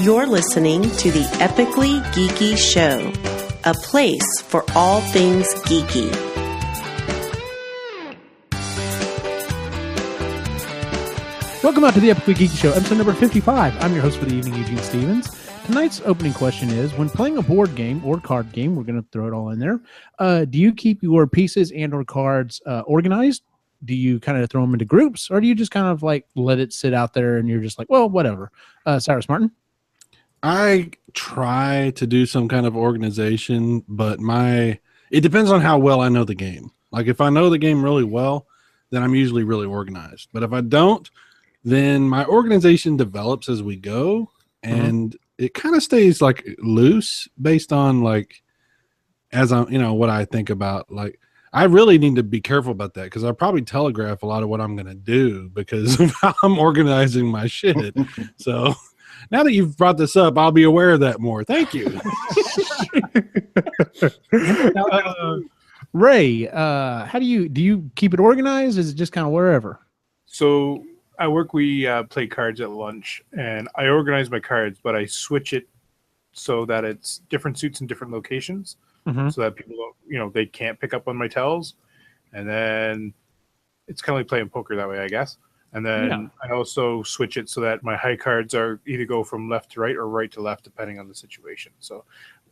You're listening to the Epically Geeky Show, a place for all things geeky. Welcome out to the Epically Geeky Show, episode number 55. I'm your host for the evening, Eugene Stevens. Tonight's opening question is, when playing a board game or card game, we're going to throw it all in there, do you keep your pieces and or cards organized? Do you kind of throw them into groups, or do you just kind of like let it sit out there and you're just like, well, whatever? Cyrus Martin? I try to do some kind of organization, but it depends on how well I know the game. Like if I know the game really well, then I'm usually really organized. But if I don't, then my organization develops as we go, and it kind of stays like loose based on like as I'm, what I think about. Like I really need to be careful about that because I probably telegraph a lot of what I'm going to do because of how I'm organizing my shit. So now that you've brought this up, I'll be aware of that more. Thank you. Ray, how do you keep it organized? Is it just kind of wherever? So at work, we play cards at lunch, and I organize my cards, but I switch it so that it's different suits in different locations, so that people don't, they can't pick up on my tells. And then it's kind of like playing poker that way, I guess. And then I also switch it so that my high cards are either go from left to right or right to left, depending on the situation. So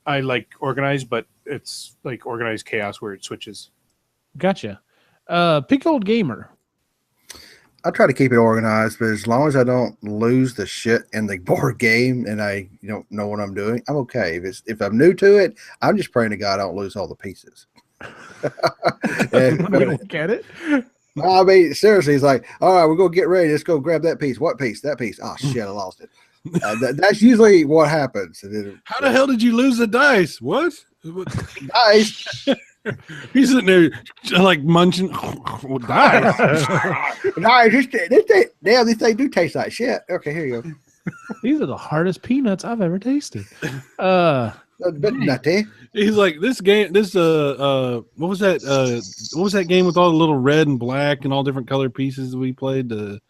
I like organized, but it's like organized chaos where it switches. Gotcha. Pick Old Gamer. I try to keep it organized, but as long as I don't lose the shit in the board game and I don't know what I'm doing, I'm okay. If I'm new to it, I'm just praying to God I don't lose all the pieces. Look at it. I mean, seriously, he's like, all right, we're going to get ready. Let's go grab that piece. What piece? That piece. Oh, shit, I lost it. That's usually what happens. How the hell did you lose the dice? What? Dice? He's sitting there like munching dice. Nice. These things do taste like shit. Okay, here you go. These are the hardest peanuts I've ever tasted. A bit nutty. He's like, this game, what was that game with all the little red and black and all different color pieces we played? The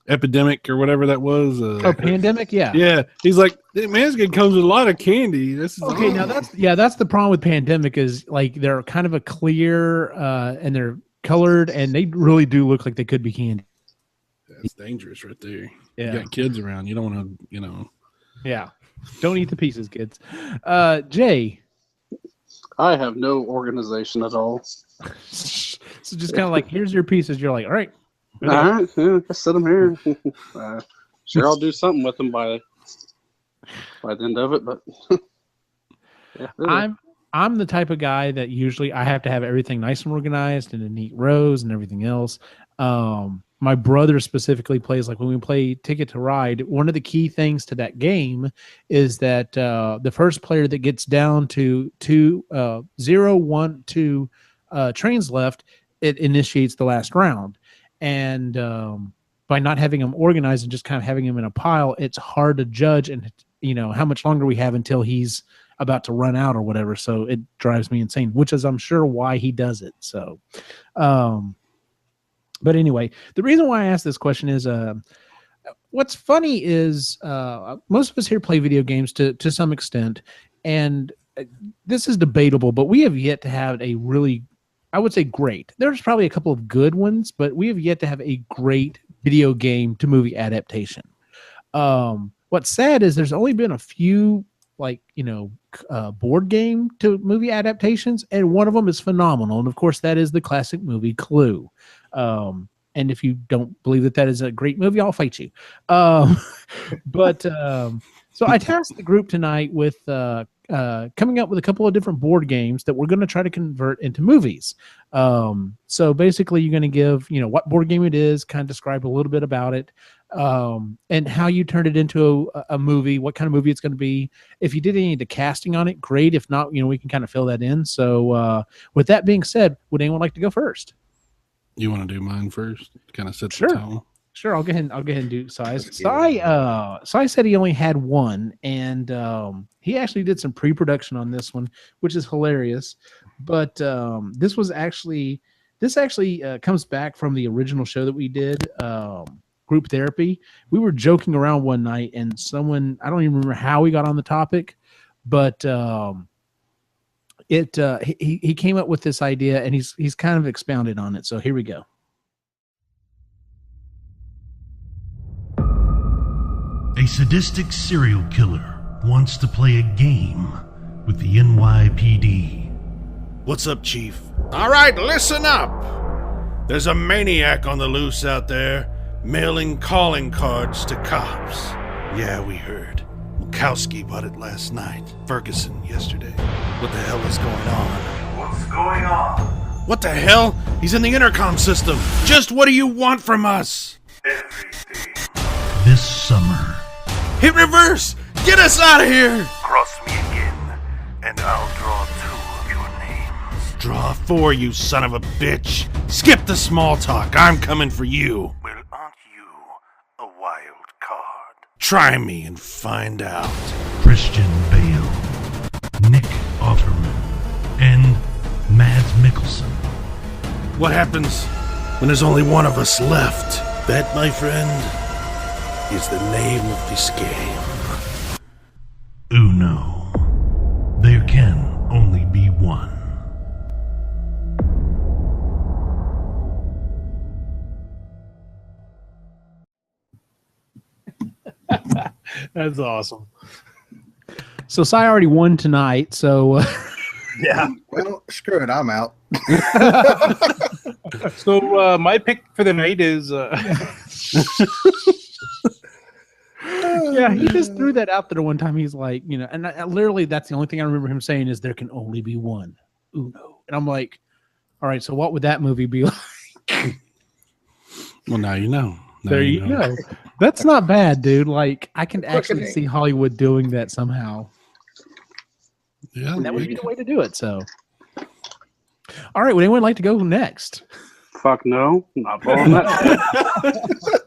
Epidemic or whatever that was. Pandemic, yeah. Yeah. He's like, man, this game comes with a lot of candy. This is okay, awesome. Now that's the problem with Pandemic is like they're kind of a clear and they're colored and they really do look like they could be candy. That's dangerous right there. Yeah. You got kids around. You don't want to, Yeah. Don't eat the pieces, kids. Jay. I have no organization at all. So just kind of like, here's your pieces. You're like, all right. All right, yeah, just set them here. Sure, I'll do something with them by the end of it, but yeah. I'm the type of guy that usually I have to have everything nice and organized and in neat rows and everything else. My brother specifically plays, like when we play Ticket to Ride, one of the key things to that game is that the first player that gets down to 0, 1, 2 trains left, it initiates the last round. And by not having them organized and just kind of having them in a pile, it's hard to judge and how much longer we have until he's about to run out or whatever. So it drives me insane, which is I'm sure why he does it. So but anyway, the reason why I asked this question is what's funny is most of us here play video games to some extent, and this is debatable, but we have yet to have a really, I would say, great. There's probably a couple of good ones, but we have yet to have a great video game to movie adaptation. What's sad is there's only been a few board game to movie adaptations, and one of them is phenomenal. And of course, that is the classic movie Clue. And if you don't believe that is a great movie, I'll fight you. So I tasked the group tonight with coming up with a couple of different board games that we're going to try to convert into movies. So basically, you're going to give what board game it is, kind of describe a little bit about it, and how you turned it into a movie, what kind of movie it's going to be. If you did any of the casting on it, great. If not, we can kind of fill that in. So with that being said, would anyone like to go first? You want to do mine first? Kind of set Sure. the tone. Sure, I'll go ahead and do Si's. Sai said he only had one, and he actually did some pre-production on this one, which is hilarious. But this actually comes back from the original show that we did. group therapy. We were joking around one night, and someone, I don't even remember how we got on the topic, but he came up with this idea, and he's kind of expounded on it. So here we go. A sadistic serial killer wants to play a game with the NYPD. What's up, Chief? All right, listen up. There's a maniac on the loose out there, mailing calling cards to cops. Yeah, we heard. Mukowski bought it last night. Ferguson yesterday. What the hell is going on? What's going on? What the hell? He's in the intercom system. Just what do you want from us? Everything. This summer. Hit reverse! Get us out of here! Cross me again, and I'll draw 2 of your names. Draw 4, you son of a bitch. Skip the small talk. I'm coming for you. Well, aren't you a wild card? Try me and find out. Christian Bale, Nick Offerman, and Mads Mikkelsen. What happens when there's only one of us left? That, my friend, is the name of this game. Uno. There can only be one. That's awesome. So Cy already won tonight, so Yeah. Well, screw it, I'm out. So my pick for the night is yeah, he just threw that out there one time. He's like, you know, and literally that's the only thing I remember him saying is there can only be one Uno. And I'm like, all right, so what would that movie be like? Well, now you know. Now There you go. That's not bad, dude. Like, I can actually Fucking- see Hollywood doing that somehow. Yeah, And that would be the way to do it. So, all right, would anyone like to go next? Fuck no, not following that.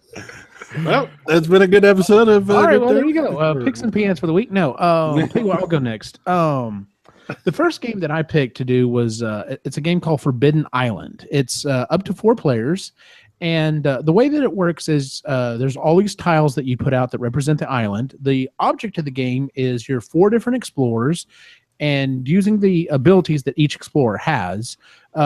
well, that's been a good episode of. All right, Good well, there you Therapy. go. Picks and peanuts for the week. No, tell you what, I'll go next. The first game that I picked to do was it's a game called Forbidden Island. It's up to 4 players, and the way that it works is there's all these tiles that you put out that represent the island. The object of the game is you're 4 different explorers, and using the abilities that each explorer has,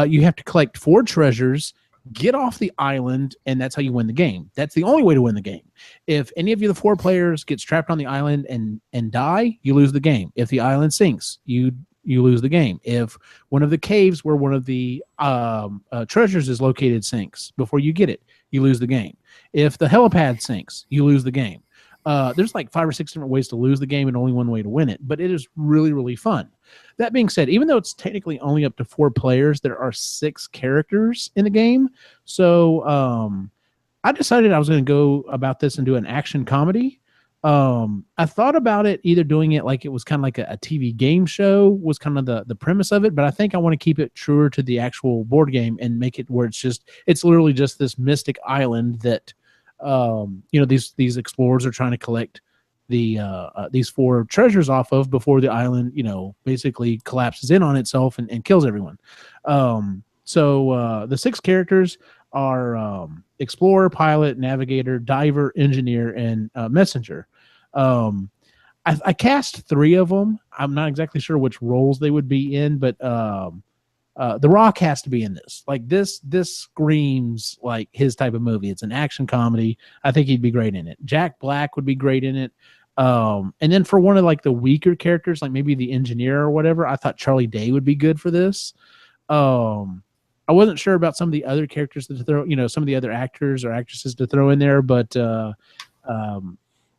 you have to collect 4 treasures, get off the island, and that's how you win the game. That's the only way to win the game. If any of you, the 4 players, gets trapped on the island and die, you lose the game. If the island sinks, you lose the game. If one of the caves where one of the treasures is located sinks before you get it, you lose the game. If the helipad sinks, you lose the game. There's like 5 or 6 different ways to lose the game and only one way to win it, but it is really, really fun. That being said, even though it's technically only up to 4 players, there are 6 characters in the game. So I decided I was going to go about this and do an action comedy. I thought about it either doing it like it was kind of like a TV game show was kind of the premise of it, but I think I want to keep it truer to the actual board game and make it where it's literally just this mystic island that these explorers are trying to collect these 4 treasures off of before the island, basically collapses in on itself and kills everyone. So the 6 characters are explorer, pilot, navigator, diver, engineer, and messenger. I cast 3 of them. I'm not exactly sure which roles they would be in, but The Rock has to be in this. Like this screams like his type of movie. It's an action comedy. I think he'd be great in it. Jack Black would be great in it. And then for one of like the weaker characters, like maybe the engineer or whatever, I thought Charlie Day would be good for this. I wasn't sure about some of the other characters to throw, some of the other actors or actresses to throw in there, but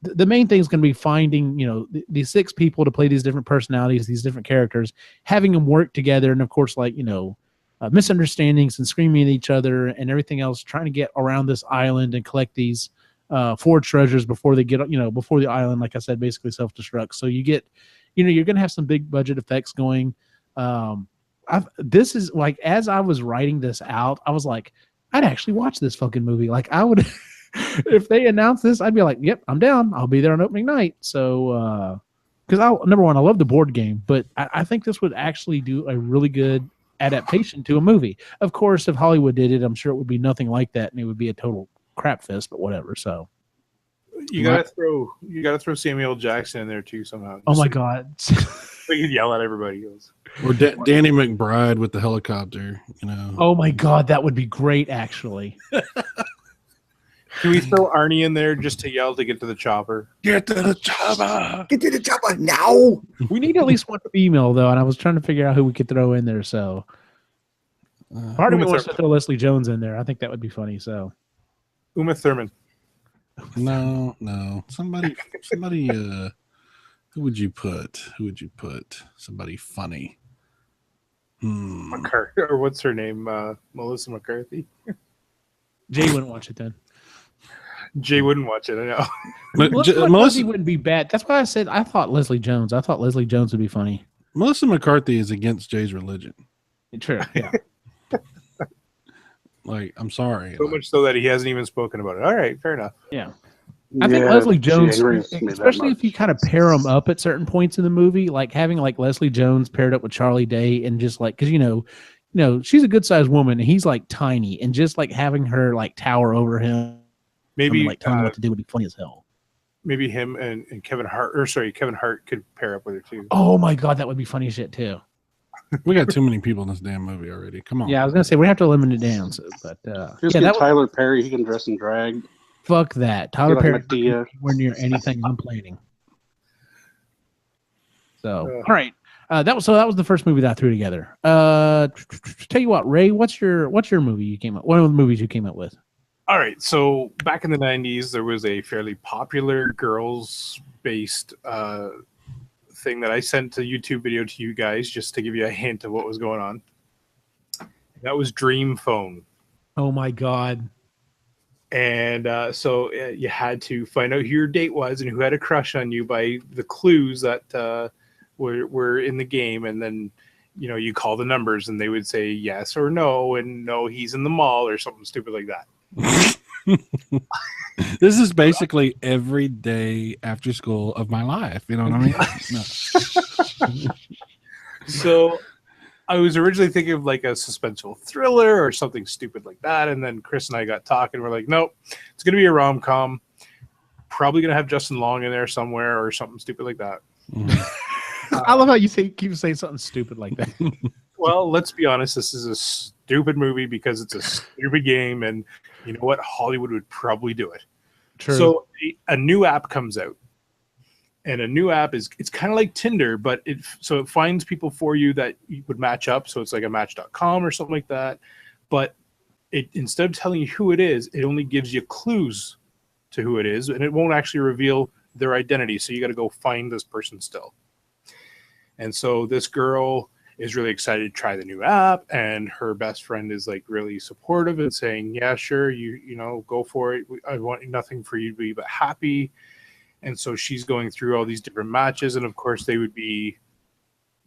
the main thing is going to be finding, these 6 people to play these different personalities, these different characters, having them work together, and of course, like misunderstandings and screaming at each other and everything else, trying to get around this island and collect these 4 treasures before they get, before the island, like I said, basically self-destructs. So you get, you're going to have some big budget effects going. This is like, as I was writing this out, I was like, I'd actually watch this fucking movie. Like I would, if they announced this, I'd be like, yep, I'm down. I'll be there on opening night. So, because number one, I love the board game, but I think this would actually do a really good adaptation to a movie. Of course, if Hollywood did it, I'm sure it would be nothing like that, and it would be a total crap fist, but whatever. So You gotta throw Samuel Jackson in there too somehow. oh my god. We could yell at everybody else. Or Danny McBride with the helicopter, you know. Oh my god, that would be great actually. Can we throw Arnie in there just to yell to get to the chopper? Get to the chopper! Get to the chopper now! We need at least one female though, and I was trying to figure out who we could throw in there. So part of me wants to throw Leslie Jones in there. I think that would be funny. So Uma Thurman. No. Somebody who would you put? Somebody funny. McCarthy, or what's her name? Melissa McCarthy. Jay wouldn't watch it then. Jay wouldn't watch it, I know. Melissa wouldn't be bad. That's why I said I thought Leslie Jones. I thought Leslie Jones would be funny. Melissa McCarthy is against Jay's religion. True. Yeah. Like, I'm sorry. So much so that he hasn't even spoken about it. All right, fair enough. Yeah. I think Leslie Jones, especially if you kind of pair them up at certain points in the movie, like having like Leslie Jones paired up with Charlie Day, and just like, because you know, she's a good sized woman and he's like tiny, and just like having her like tower over him, maybe like telling him what to do would be funny as hell. Maybe him and Kevin Hart, Kevin Hart could pair up with her too. Oh my god, that would be funny as shit too. We got too many people in this damn movie already. Come on. Yeah, I was gonna say we have to limit it down. So, but just get Tyler Perry. He can dress in drag. Fuck that. Tyler like Perry Madea. We're near anything I'm planning. So all right. That was the first movie that I threw together. Tell you what, Ray, what's your movie you came up? One of the movies you came up with. All right. So back in the 90s, there was a fairly popular girls-based thing that I sent a YouTube video to you guys just to give you a hint of what was going on. That was Dream Phone. Oh my god. And so you had to find out who your date was and who had a crush on you by the clues that were in the game, and then you call the numbers and they would say yes or no, and no, he's in the mall or something stupid like that. This is basically every day after school of my life. You know what I mean? No. So I was originally thinking of like a suspenseful thriller or something stupid like that, and then Chris and I got talking. We're like, nope, it's going to be a rom-com. Probably going to have Justin Long in there somewhere or something stupid like that. I love how you keep saying something stupid like that. Well, let's be honest. This is a stupid movie because it's a stupid game, and you know what? Hollywood would probably do it. True. So a new app comes out, and a new app it's kind of like Tinder, but it finds people for you that you would match up. So it's like a Match.com or something like that. But it, instead of telling you who it is, it only gives you clues to who it is, and it won't actually reveal their identity. So you got to go find this person still. And so this girl is really excited to try the new app, and her best friend is like really supportive and saying, yeah, sure, you know, go for it. I want nothing for you to be but happy. And so she's going through all these different matches, and of course they would be,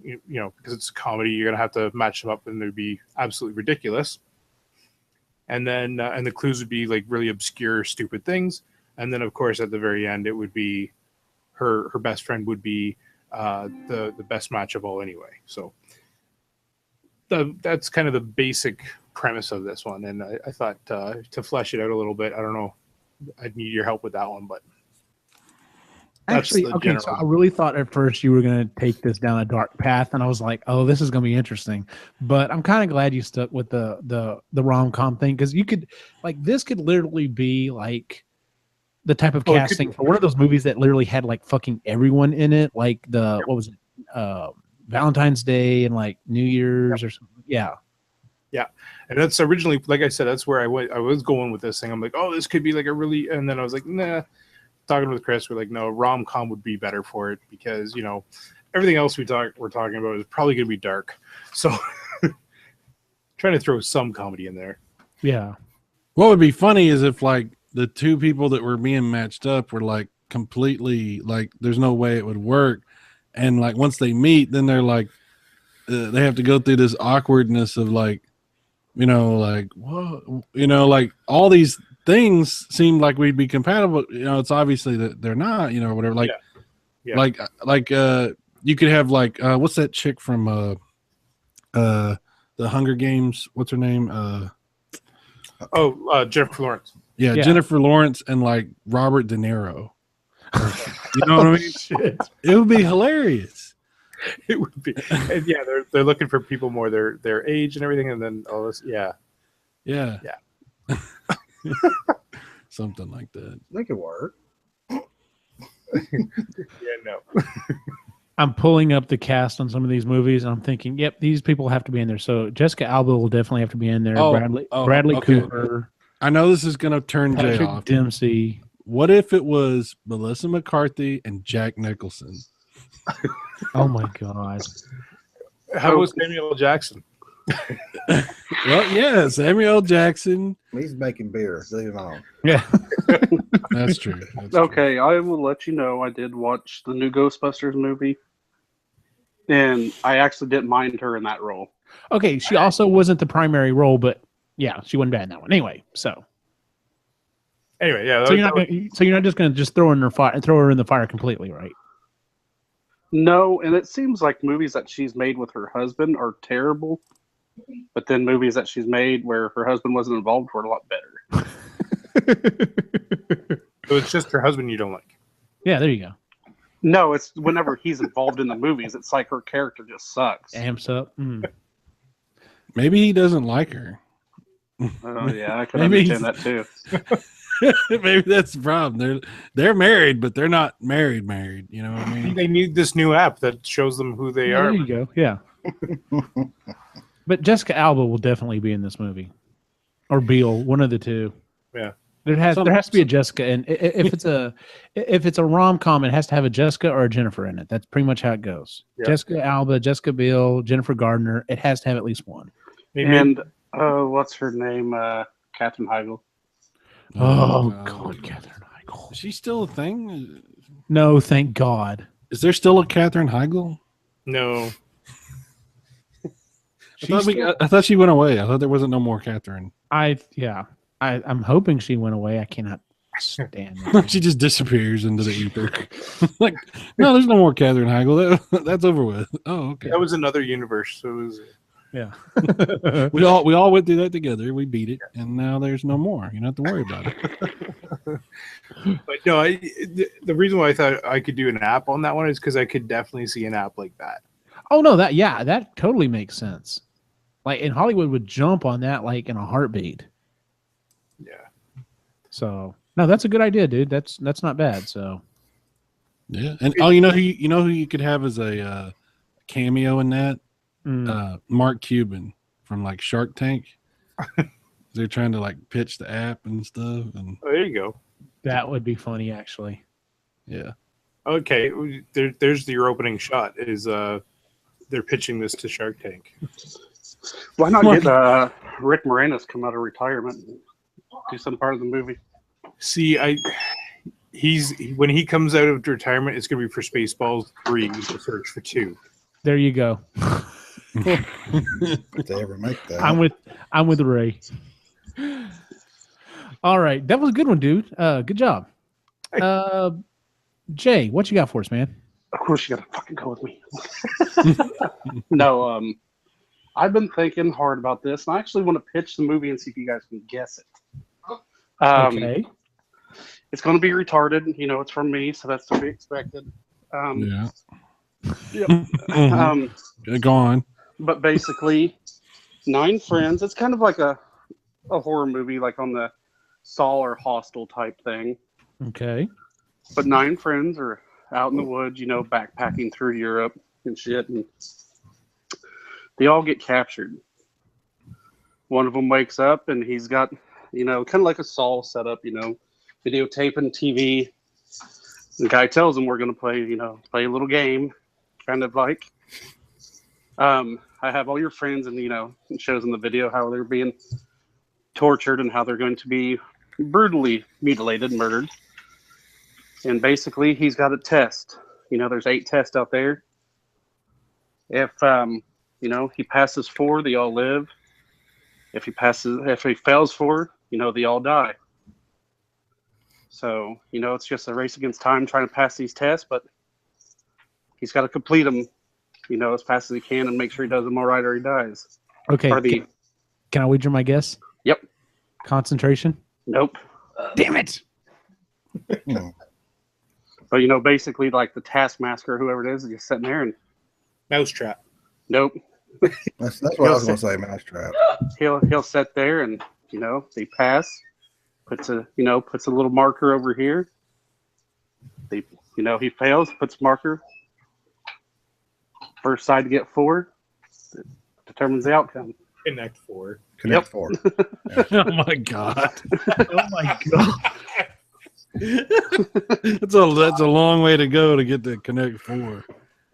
you know, because it's a comedy, you're gonna have to match them up, and they'd be absolutely ridiculous. And then and the clues would be like really obscure, stupid things. And then of course at the very end, it would be her best friend would be the best match of all anyway. So that's kind of the basic premise of this one. And I thought to flesh it out a little bit, I don't know, I'd need your help with that one, but actually, okay, so I really thought at first you were going to take this down a dark path, and I was like, oh, this is going to be interesting. But I'm kind of glad you stuck with the rom-com thing, because you could, like, this could literally be like the type of casting for one of those movies that literally had like fucking everyone in it, like what was it, Valentine's Day and like New Year's or something. Yeah. And that's originally, like I said, that's where I was going with this thing. I'm like, oh, this could be like a really, and then I was like, nah. Talking with Chris, we're like, no, rom-com would be better for it, because, you know, everything else we're talking about is probably going to be dark. So trying to throw some comedy in there. Yeah. What would be funny is if like the two people that were being matched up were like completely like, there's no way it would work. And like, once they meet, then they're like, they have to go through this awkwardness of like, you know, like, whoa, you know, like all these things seem like we'd be compatible. You know, it's obviously that they're not, you know, or whatever. Like, like you could have like, what's that chick from the Hunger Games? What's her name? Jennifer Lawrence. Yeah, Yeah. Jennifer Lawrence and like Robert De Niro. You know what I mean? Shit. It would be hilarious. It would be. And yeah, they're looking for people more their age and everything, and then all this. Yeah. Yeah. Yeah. Something like that. Make it work. Yeah. No. I'm pulling up the cast on some of these movies, and I'm thinking, yep, these people have to be in there. So Jessica Alba will definitely have to be in there. Bradley okay. Cooper, I know this is going to turn Jay Patrick off. Dempsey. What if it was Melissa McCarthy and Jack Nicholson? Oh my god! How was Samuel L. Jackson? Well, yeah, Samuel L. Jackson. He's making beer. Leave him alone. Yeah. That's true. That's Okay, I will let you know I did watch the new Ghostbusters movie, and I actually didn't mind her in that role. Okay, she also wasn't the primary role, but yeah, she wasn't bad in that one. Anyway, so Yeah. so you're not just gonna throw her in the fire completely, right? No, and it seems like movies that she's made with her husband are terrible, but then movies that she's made where her husband wasn't involved were a lot better. So it's just her husband you don't like. Yeah, there you go. No, it's whenever he's involved in the movies, it's like her character just sucks. Amps up. Maybe he doesn't like her. Oh yeah, I can Maybe understand that too. Maybe that's the problem. They're married, but they're not married. You know what I I think mean? they need this new app that shows them who they There are. you go. Yeah. But Jessica Alba will definitely be in this movie, or Beale, one of the two. Yeah. There has to be a Jessica, and if it's a rom-com, it has to have a Jessica or a Jennifer in it. That's pretty much how it goes. Yeah. Jessica Alba, Jessica Biel, Jennifer Gardner. It has to have at least one. Maybe And what's her name? Katherine Heigl. Oh God, Katherine Heigl. Is she still a thing? No, thank God. Is there still a Katherine Heigl? no. I thought she went away. I thought there wasn't no more Katherine. I'm hoping she went away. I cannot stand it. She just disappears into the ether. Like, no, there's no more Katherine Heigl. That's over with. Oh, okay. That was another universe. So it was. Yeah. We all went through that together. We beat it, and now there's no more. You don't have to worry about it. But no, the reason why I thought I could do an app on that one is because I could definitely see an app like that. Oh no, that totally makes sense. Like, and Hollywood would jump on that like in a heartbeat. Yeah. So no, that's a good idea, dude. That's not bad. So Yeah, and you know who you could have as a cameo in that. Mark Cuban from like Shark Tank. They're trying to like pitch the app and stuff, and there you go. That would be funny, actually. Yeah. Okay, there's your opening shot. Is they're pitching this to Shark Tank? Why not get Rick Moranis come out of retirement and do some part of the movie? See, when he comes out of retirement, it's going to be for Spaceballs 3, the search for 2. There you go. If they ever make that. I'm with Ray. All right, that was a good one, dude. Good job. Jay, what you got for us, man? Of course, you gotta fucking go with me. No, I've been thinking hard about this, and I actually want to pitch the movie and see if you guys can guess it. Okay. It's going to be retarded. You know, it's from me, so that's to be expected. Yeah. Yep. Go on. But basically, 9 friends. It's kind of like a horror movie, like on the Saw or Hostel type thing. Okay. But 9 friends are out in the woods, you know, backpacking through Europe and shit, and they all get captured. One of them wakes up and he's got, you know, kind of like a Saw setup, you know, videotaping TV. The guy tells him, we're going to play a little game, kind of like, I have all your friends, and, you know, it shows in the video how they're being tortured and how they're going to be brutally mutilated, murdered. And basically, he's got a test. You know, there's 8 tests out there. If, you know, he passes 4, they all live. If he fails 4, you know, they all die. So, you know, it's just a race against time trying to pass these tests, but he's got to complete them, you know, as fast as he can and make sure he does them all right or he dies. Okay. Can I wager my guess? Yep. Concentration? Nope. Damn it! But you know, basically, like the Taskmaster, whoever it is just sitting there and Mousetrap. nope. That's what I was going to say, Mousetrap. He'll sit there and you know they pass, puts a little marker over here. He fails, puts marker. First side to get 4 determines the outcome. Connect 4. Connect 4. Oh my god. Oh my god! That's a long way to go to get to Connect 4.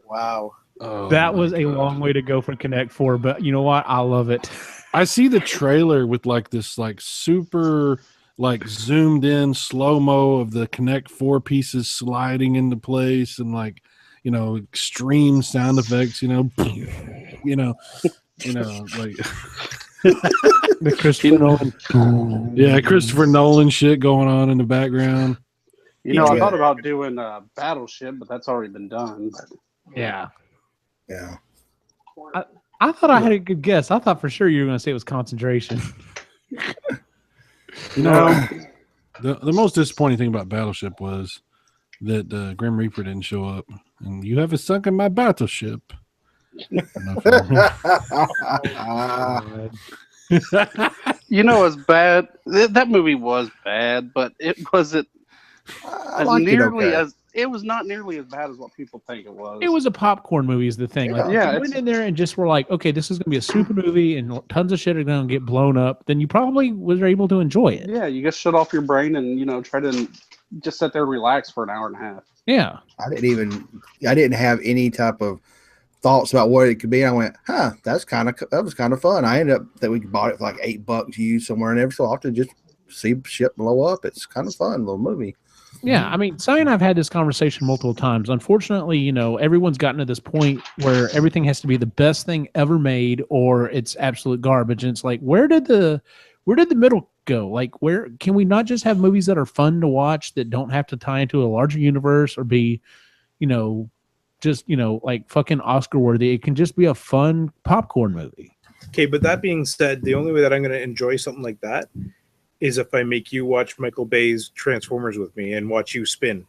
Wow. Oh, That was my a God. long way to go for Connect 4, but you know what? I love it. I see the trailer with like this like super like zoomed in slow-mo of the Connect 4 pieces sliding into place and like, you know, extreme sound effects, you know, like The Christopher Nolan. yeah, Christopher Nolan shit going on in the background. You know, I thought about doing Battleship, but that's already been done. But Yeah. Yeah. I thought I had a good guess. I thought for sure you were going to say it was Concentration. You know, the most disappointing thing about Battleship was that Grim Reaper didn't show up, and you have sunk in my battleship. you know, it's bad. That movie was bad, but it wasn't I liked it okay. It was not nearly as bad as what people think it was. It was a popcorn movie is the thing. Like, Yeah, if you went in there and just were like, okay, this is going to be a super movie and tons of shit are going to get blown up, then you probably were able to enjoy it. Yeah, you just shut off your brain and, you know, try to just sit there and relax for an hour and a half. Yeah. I didn't have any type of thoughts about what it could be. I went, that was kind of fun. I ended up that we bought it for like $8 used somewhere, and every so often just see shit blow up. It's kind of fun little movie. Yeah, I mean, Sally and I have had this conversation multiple times. Unfortunately, you know, everyone's gotten to this point where everything has to be the best thing ever made, or it's absolute garbage. And it's like, where did the middle go? Like, where can we not just have movies that are fun to watch that don't have to tie into a larger universe or be, you know, just, you know, like fucking Oscar worthy? It can just be a fun popcorn movie. Okay, but that being said, the only way that I'm going to enjoy something like that is if I make you watch Michael Bay's Transformers with me and watch you spin.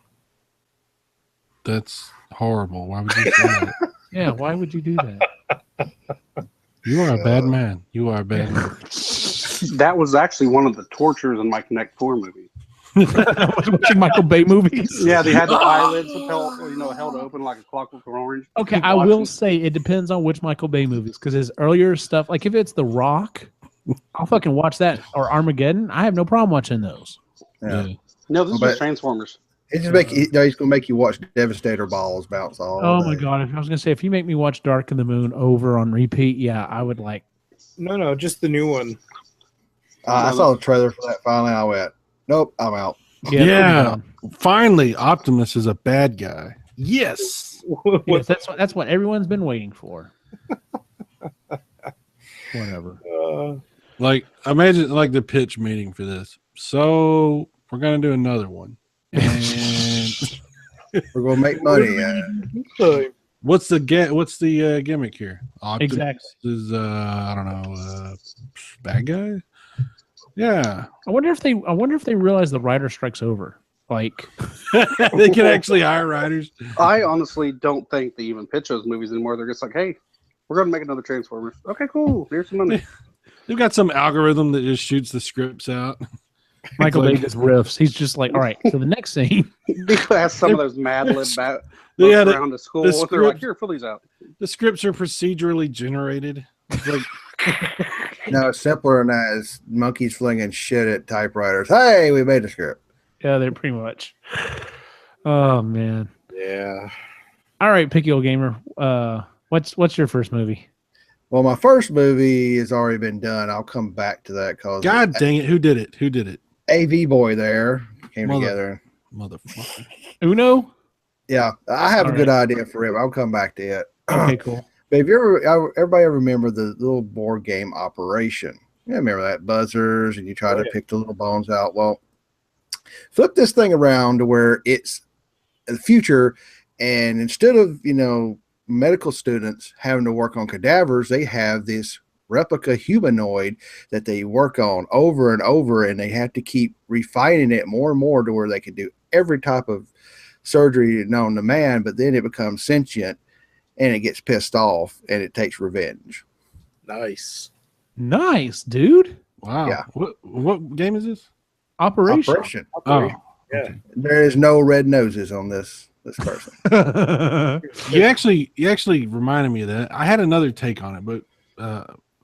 That's horrible. Why would you say that? Yeah, why would you do that? You are a bad man. You are a bad man. That was actually one of the tortures in my Connect 4 movie. Watching Michael Bay movies. Yeah, they had the eyelids held open like a Clockwork Orange. Okay, I will say it depends on which Michael Bay movies, because his earlier stuff, like if it's The Rock, I'll fucking watch that, or Armageddon. I have no problem watching those. Yeah. No, this is just Transformers. It just he's going to make you watch Devastator balls bounce all. Oh my god! I was gonna say, if you make me watch Dark of the Moon over on repeat, yeah, I would like. No, just the new one. I saw the trailer for that. Finally, I went, nope, I'm out. Yeah, finally, Optimus is a bad guy. Yes, yes, that's what everyone's been waiting for. Whatever. Like, imagine like the pitch meeting for this. So we're gonna do another one, and we're gonna make money. What's the gimmick here? Optimus Exactly. is I don't know, bad guy. Yeah. I wonder if they realize the writer strike's over. Like they can actually hire writers. I honestly don't think they even pitch those movies anymore. They're just like, hey, we're gonna make another Transformers. Okay, cool. Here's some money. They've got some algorithm that just shoots the scripts out. Michael Bay just riffs. He's just like, all right, so the next scene. They have some of those Mad Lib around the school. They're like, here, fill these out. The scripts are procedurally generated. It's like, no, it's simpler than that. It's monkeys flinging shit at typewriters. Hey, we made a script. Yeah, they're pretty much. Oh man. Yeah. All right, Picky Old Gamer. What's your first movie? Well, my first movie has already been done. I'll come back to that because God dang it, who did it? AV Boy there came together. Motherfucker. Uno? Yeah, I have a good idea for it. I'll come back to it. Okay, cool. But if everybody ever remember the little board game Operation? You remember that buzzers and you try to pick the little bones out. Well, flip this thing around to where it's the future, and instead of medical students having to work on cadavers, they have this replica humanoid that they work on over and over, and they have to keep refining it more and more to where they can do every type of surgery known to man, but then it becomes sentient and it gets pissed off and it takes revenge. Nice. Nice, dude. Wow. Yeah. What game is this? Operation. Oh, Yeah. okay. There is no red noses on this person. You actually reminded me of that. I had another take on it, but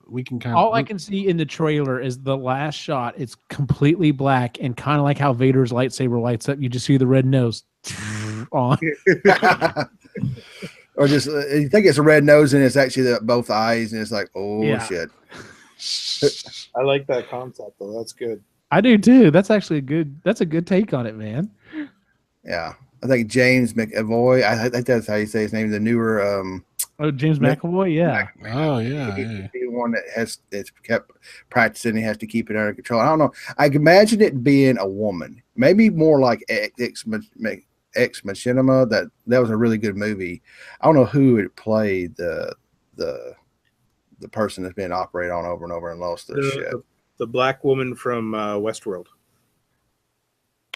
we can kind of. All I can see in the trailer is the last shot. It's completely black and kind of like how Vader's lightsaber lights up. You just see the red nose on. Or just you think it's a red nose and it's actually both eyes, and it's like, oh shit. I like that concept though. That's good. I do too. That's actually a good take on it, man. Yeah. I think James McAvoy, I think that's how you say his name, the newer James McAvoy, yeah. Oh yeah. He's the one that's kept practicing. He has to keep it under control. I don't know. I can imagine it being a woman, maybe more like Ex Machinima. That was a really good movie. I don't know who it played the person that's been operated on over and over and lost their shit. The black woman from Westworld.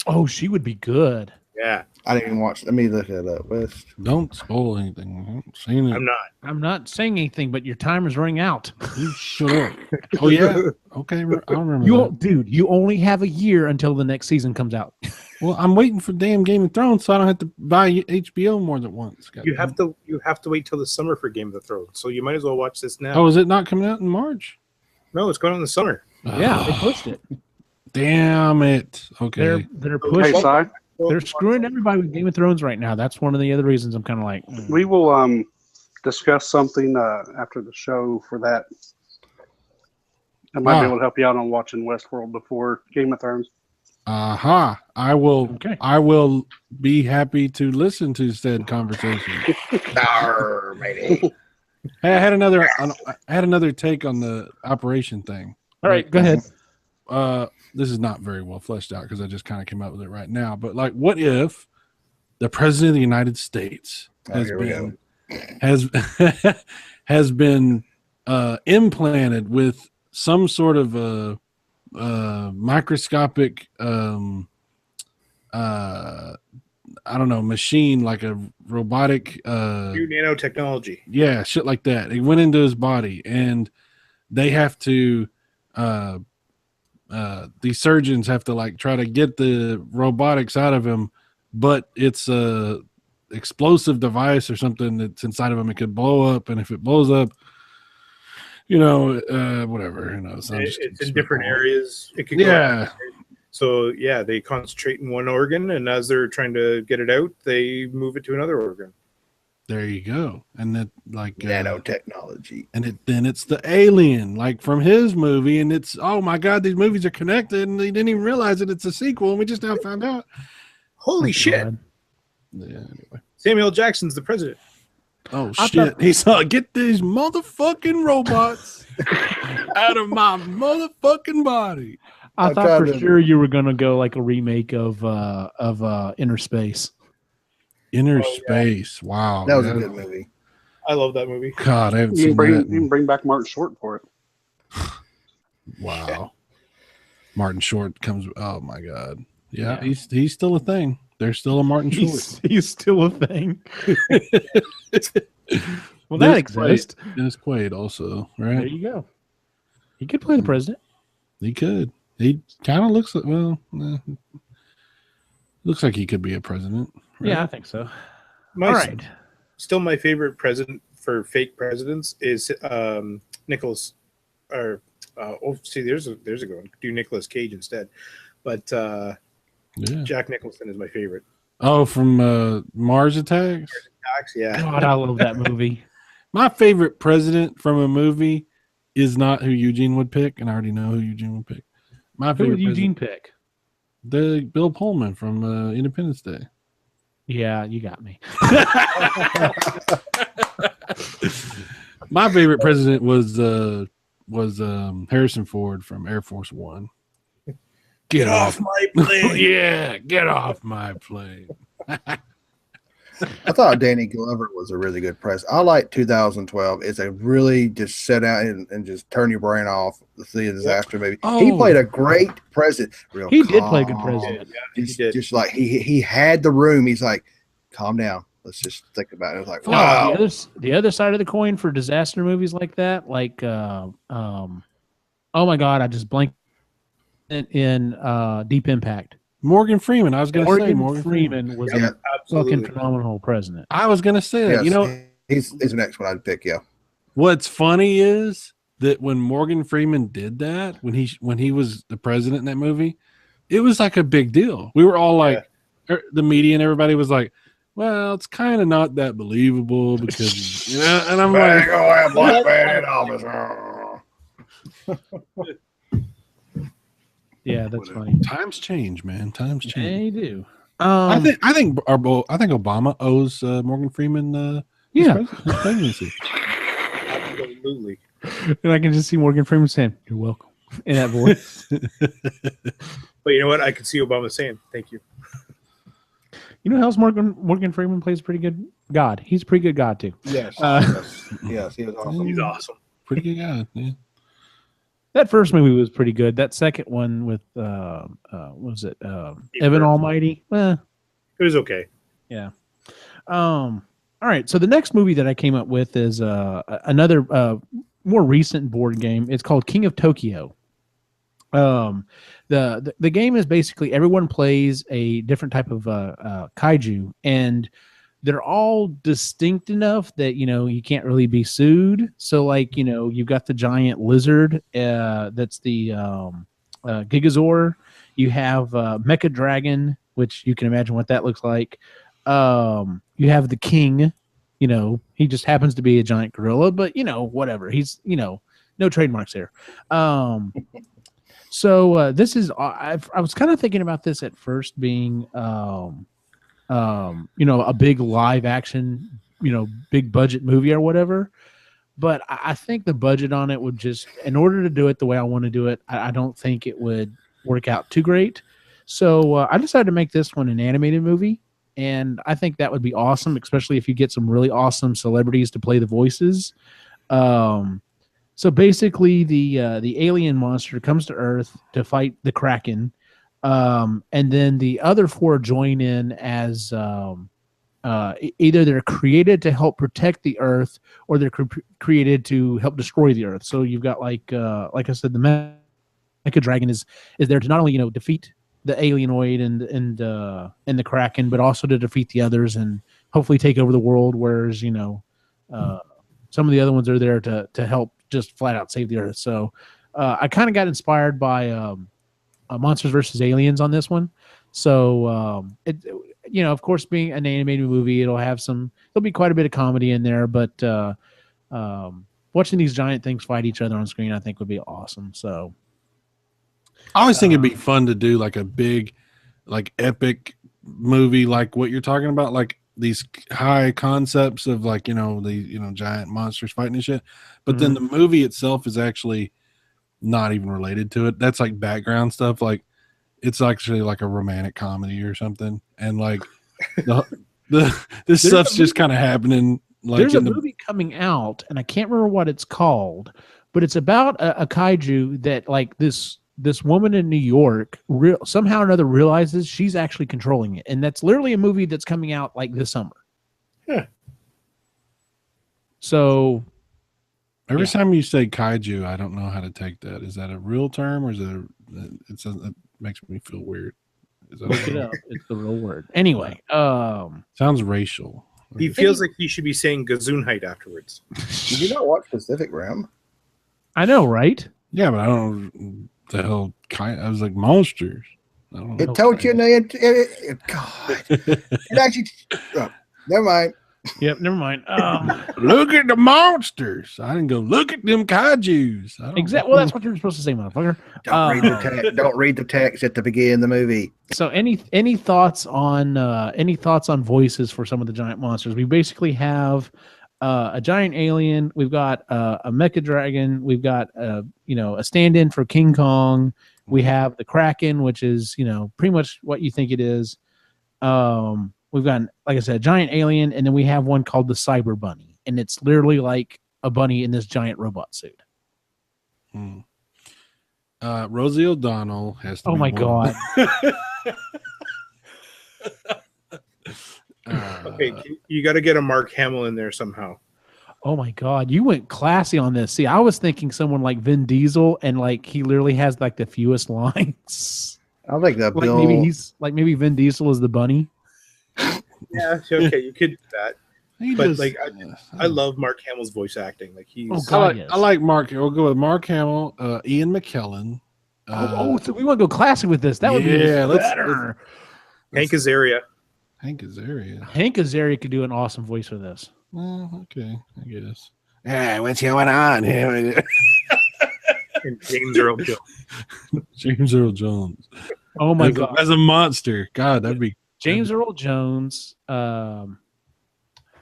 Oh, she would be good. Yeah. I didn't even watch. Let me look it up. West. Don't spoil anything. I haven't seen it. I'm not saying anything, but your time is running out. You shut up. Oh yeah. Okay, I remember. You only have a year until the next season comes out. Well, I'm waiting for damn Game of Thrones, so I don't have to buy HBO more than once. You have to wait till the summer for Game of Thrones, so you might as well watch this now. Oh, is it not coming out in March? No, it's going on in the summer. Yeah, they pushed it. Damn it. Okay. They're pushing. Okay, Si, They're screwing everybody with Game of Thrones right now. That's one of the other reasons I'm kind of like. we will discuss something after the show for that. I might be able to help you out on watching Westworld before Game of Thrones. Aha. I will. Okay. I will be happy to listen to said conversation. Arr, matey. Hey, I had another take on the operation thing. All right, go ahead. This is not very well fleshed out because I just kind of came up with it right now. But like, what if the president of the United States has been implanted with some sort of a microscopic I don't know, machine, like a robotic new nanotechnology. Yeah, shit like that. It went into his body, and they have to these surgeons have to like try to get the robotics out of him, but it's a explosive device or something that's inside of him. It could blow up, and if it blows up, whatever, it's in different areas. It could go. So yeah, they concentrate in one organ, and as they're trying to get it out, they move it to another organ. There you go. And that like nanotechnology. And then it's the alien, like from his movie, and it's, oh my God, these movies are connected, and they didn't even realize that it's a sequel, and we just now found out. Holy shit. Yeah, anyway. Samuel Jackson's the president. Oh shit. He saw, get these motherfucking robots out of my motherfucking body. I thought for sure you were gonna go like a remake of Inner Space. Inner Space. Yeah. Wow. That was a good movie. I love that movie. God, I haven't seen that. You can bring back Martin Short for it. Wow. Yeah. Martin Short comes. Oh my God. Yeah, he's still a thing. There's still a Martin Short. He's still a thing. Well, that exists. Dennis Quaid also, right? There you go. He could play the president. He could. He kind of looks like, looks like he could be a president. Right? Yeah, I think so. All right. Still, my favorite president for fake presidents is Nicholas. Or there's a good one. Do Nicolas Cage instead, but Jack Nicholson is my favorite. Oh, from Mars Attacks. Yeah. God, I love that movie. My favorite president from a movie is not who Eugene would pick, and I already know who Eugene would pick. My favorite. Who would Eugene pick? The Bill Pullman from Independence Day. Yeah, you got me. My favorite president was Harrison Ford from Air Force One. Get off my plane! Yeah, get off my plane. I thought Danny Glover was a really good president. I like 2012. It's a really just sit down and just turn your brain off. See a disaster movie. He played a great president. He did play a good president. Yeah, he did. Just like he had the room. He's like, calm down. Let's just think about it. It was like, wow. The other side of the coin for disaster movies like that, like oh my God, I just blanked in Deep Impact. Morgan Freeman. I was going to say Morgan Freeman was a fucking phenomenal president. I was going to say that. Yes, You know, he's the next one I'd pick. Yeah. what's funny is that when Morgan Freeman did that, when he was the president in that movie, it was like a big deal. We were all like, the media and everybody was like, well, it's kind of not that believable because, you know, and I'm like, go ahead, black man in office. Yeah, that's funny. times change, man. Times change. They do. I think Obama owes Morgan Freeman his presidency. Absolutely. And I can just see Morgan Freeman saying, "You're welcome," in that voice. But you know what? I can see Obama saying, "Thank you." You know how else Morgan Freeman plays pretty good God. He's a pretty good God too. Yes. Yes, he was awesome. He's awesome. Pretty good guy. Yeah. That first movie was pretty good. That second one with what was it? Evan Almighty. It was okay. Yeah. All right. So the next movie that I came up with is another more recent board game. It's called King of Tokyo. The game is basically everyone plays a different type of kaiju, and they're all distinct enough that you can't really be sued. So like you've got the giant lizard that's the Gigazor. You have Mecha Dragon, which you can imagine what that looks like. You have the king. He just happens to be a giant gorilla, but whatever. He's no trademarks here. So this is I was kind of thinking about this at first being a big live action, big budget movie or whatever. But I think the budget on it would just, in order to do it the way I want to do it, I don't think it would work out too great. So I decided to make this one an animated movie. And I think that would be awesome, especially if you get some really awesome celebrities to play the voices. So basically, the alien monster comes to Earth to fight the Kraken, and then the other four join in as either they're created to help protect the Earth, or they're created to help destroy the Earth. So you've got like I said, the Mecha Dragon is there to not only defeat the alienoid and the Kraken, but also to defeat the others and hopefully take over the world. Whereas some of the other ones are there to help just flat out save the Earth. So I kind of got inspired by Monsters vs. Aliens on this one. So of course, being an animated movie, there'll be quite a bit of comedy in there, but watching these giant things fight each other on screen, I think would be awesome. So I always think it'd be fun to do like a big, like epic movie, like what you're talking about, like these high concepts of like, giant monsters fighting and shit. But then the movie itself is actually not even related to it. That's like background stuff. Like it's actually like a romantic comedy or something. And like this stuff's just kind of happening. Like there's a movie coming out, and I can't remember what it's called, but it's about a kaiju that like this woman in New York somehow or another realizes she's actually controlling it. And that's literally a movie that's coming out like this summer. Yeah. So every time you say kaiju, I don't know how to take that. Is that a real term, or is it it makes me feel weird? Look it up. It's the real word. Anyway, sounds racial. He feels like he should be saying Gesundheit afterwards. Did you not watch Pacific Rim? I know, right? Yeah, but I don't know the hell. I was like monsters. I don't know. It told you. God. It actually. Never mind. Yep, never mind. Look at the monsters. I didn't go look at them kaijus. Exactly. Well, that's what you're supposed to say, motherfucker. Don't read the text at the beginning of the movie. So, any thoughts on voices for some of the giant monsters? We basically have a giant alien. We've got a Mecha Dragon. We've got a stand-in for King Kong. We have the Kraken, which is pretty much what you think it is. We've got, like I said, a giant alien, and then we have one called the Cyber Bunny, and it's literally like a bunny in this giant robot suit. Rosie O'Donnell has to Oh be my one. god! Okay, you got to get a Mark Hamill in there somehow. Oh my god! You went classy on this. See, I was thinking someone like Vin Diesel, and like he literally has like the fewest lines. I think that Like Bill. maybe Vin Diesel is the bunny. Yeah, okay, you could do that. He But just- like, I love Mark Hamill's voice acting. Like he's. Oh, God. I like Mark. We'll go with Mark Hamill, Ian McKellen. So we want to go classic with this. That would be better. Hank Azaria. Hank Azaria. Hank Azaria could do an awesome voice for this. Well, okay, I guess. Yeah, what's going on here? And James Earl Jones. James Earl Jones. Oh my god, as a monster. God, that'd be James Earl Jones.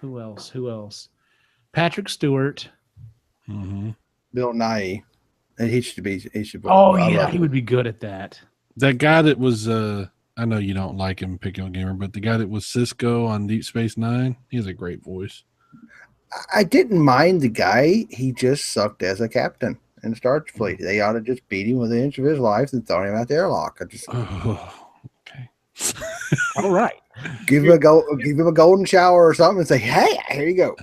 Who else? Patrick Stewart. Bill Nye. And he should be. He should. Oh I yeah, love he him. would be good at that. that guy that was. I know you don't like him, Pickle Gamer, but the guy that was Cisco on Deep Space Nine, he has a great voice. I didn't mind the guy. He just sucked as a captain in the Star Fleet. They ought to just beat him within an inch of his life and throw him out the airlock. I just Okay. All right. give him a golden shower or something and say, "Hey, here you go."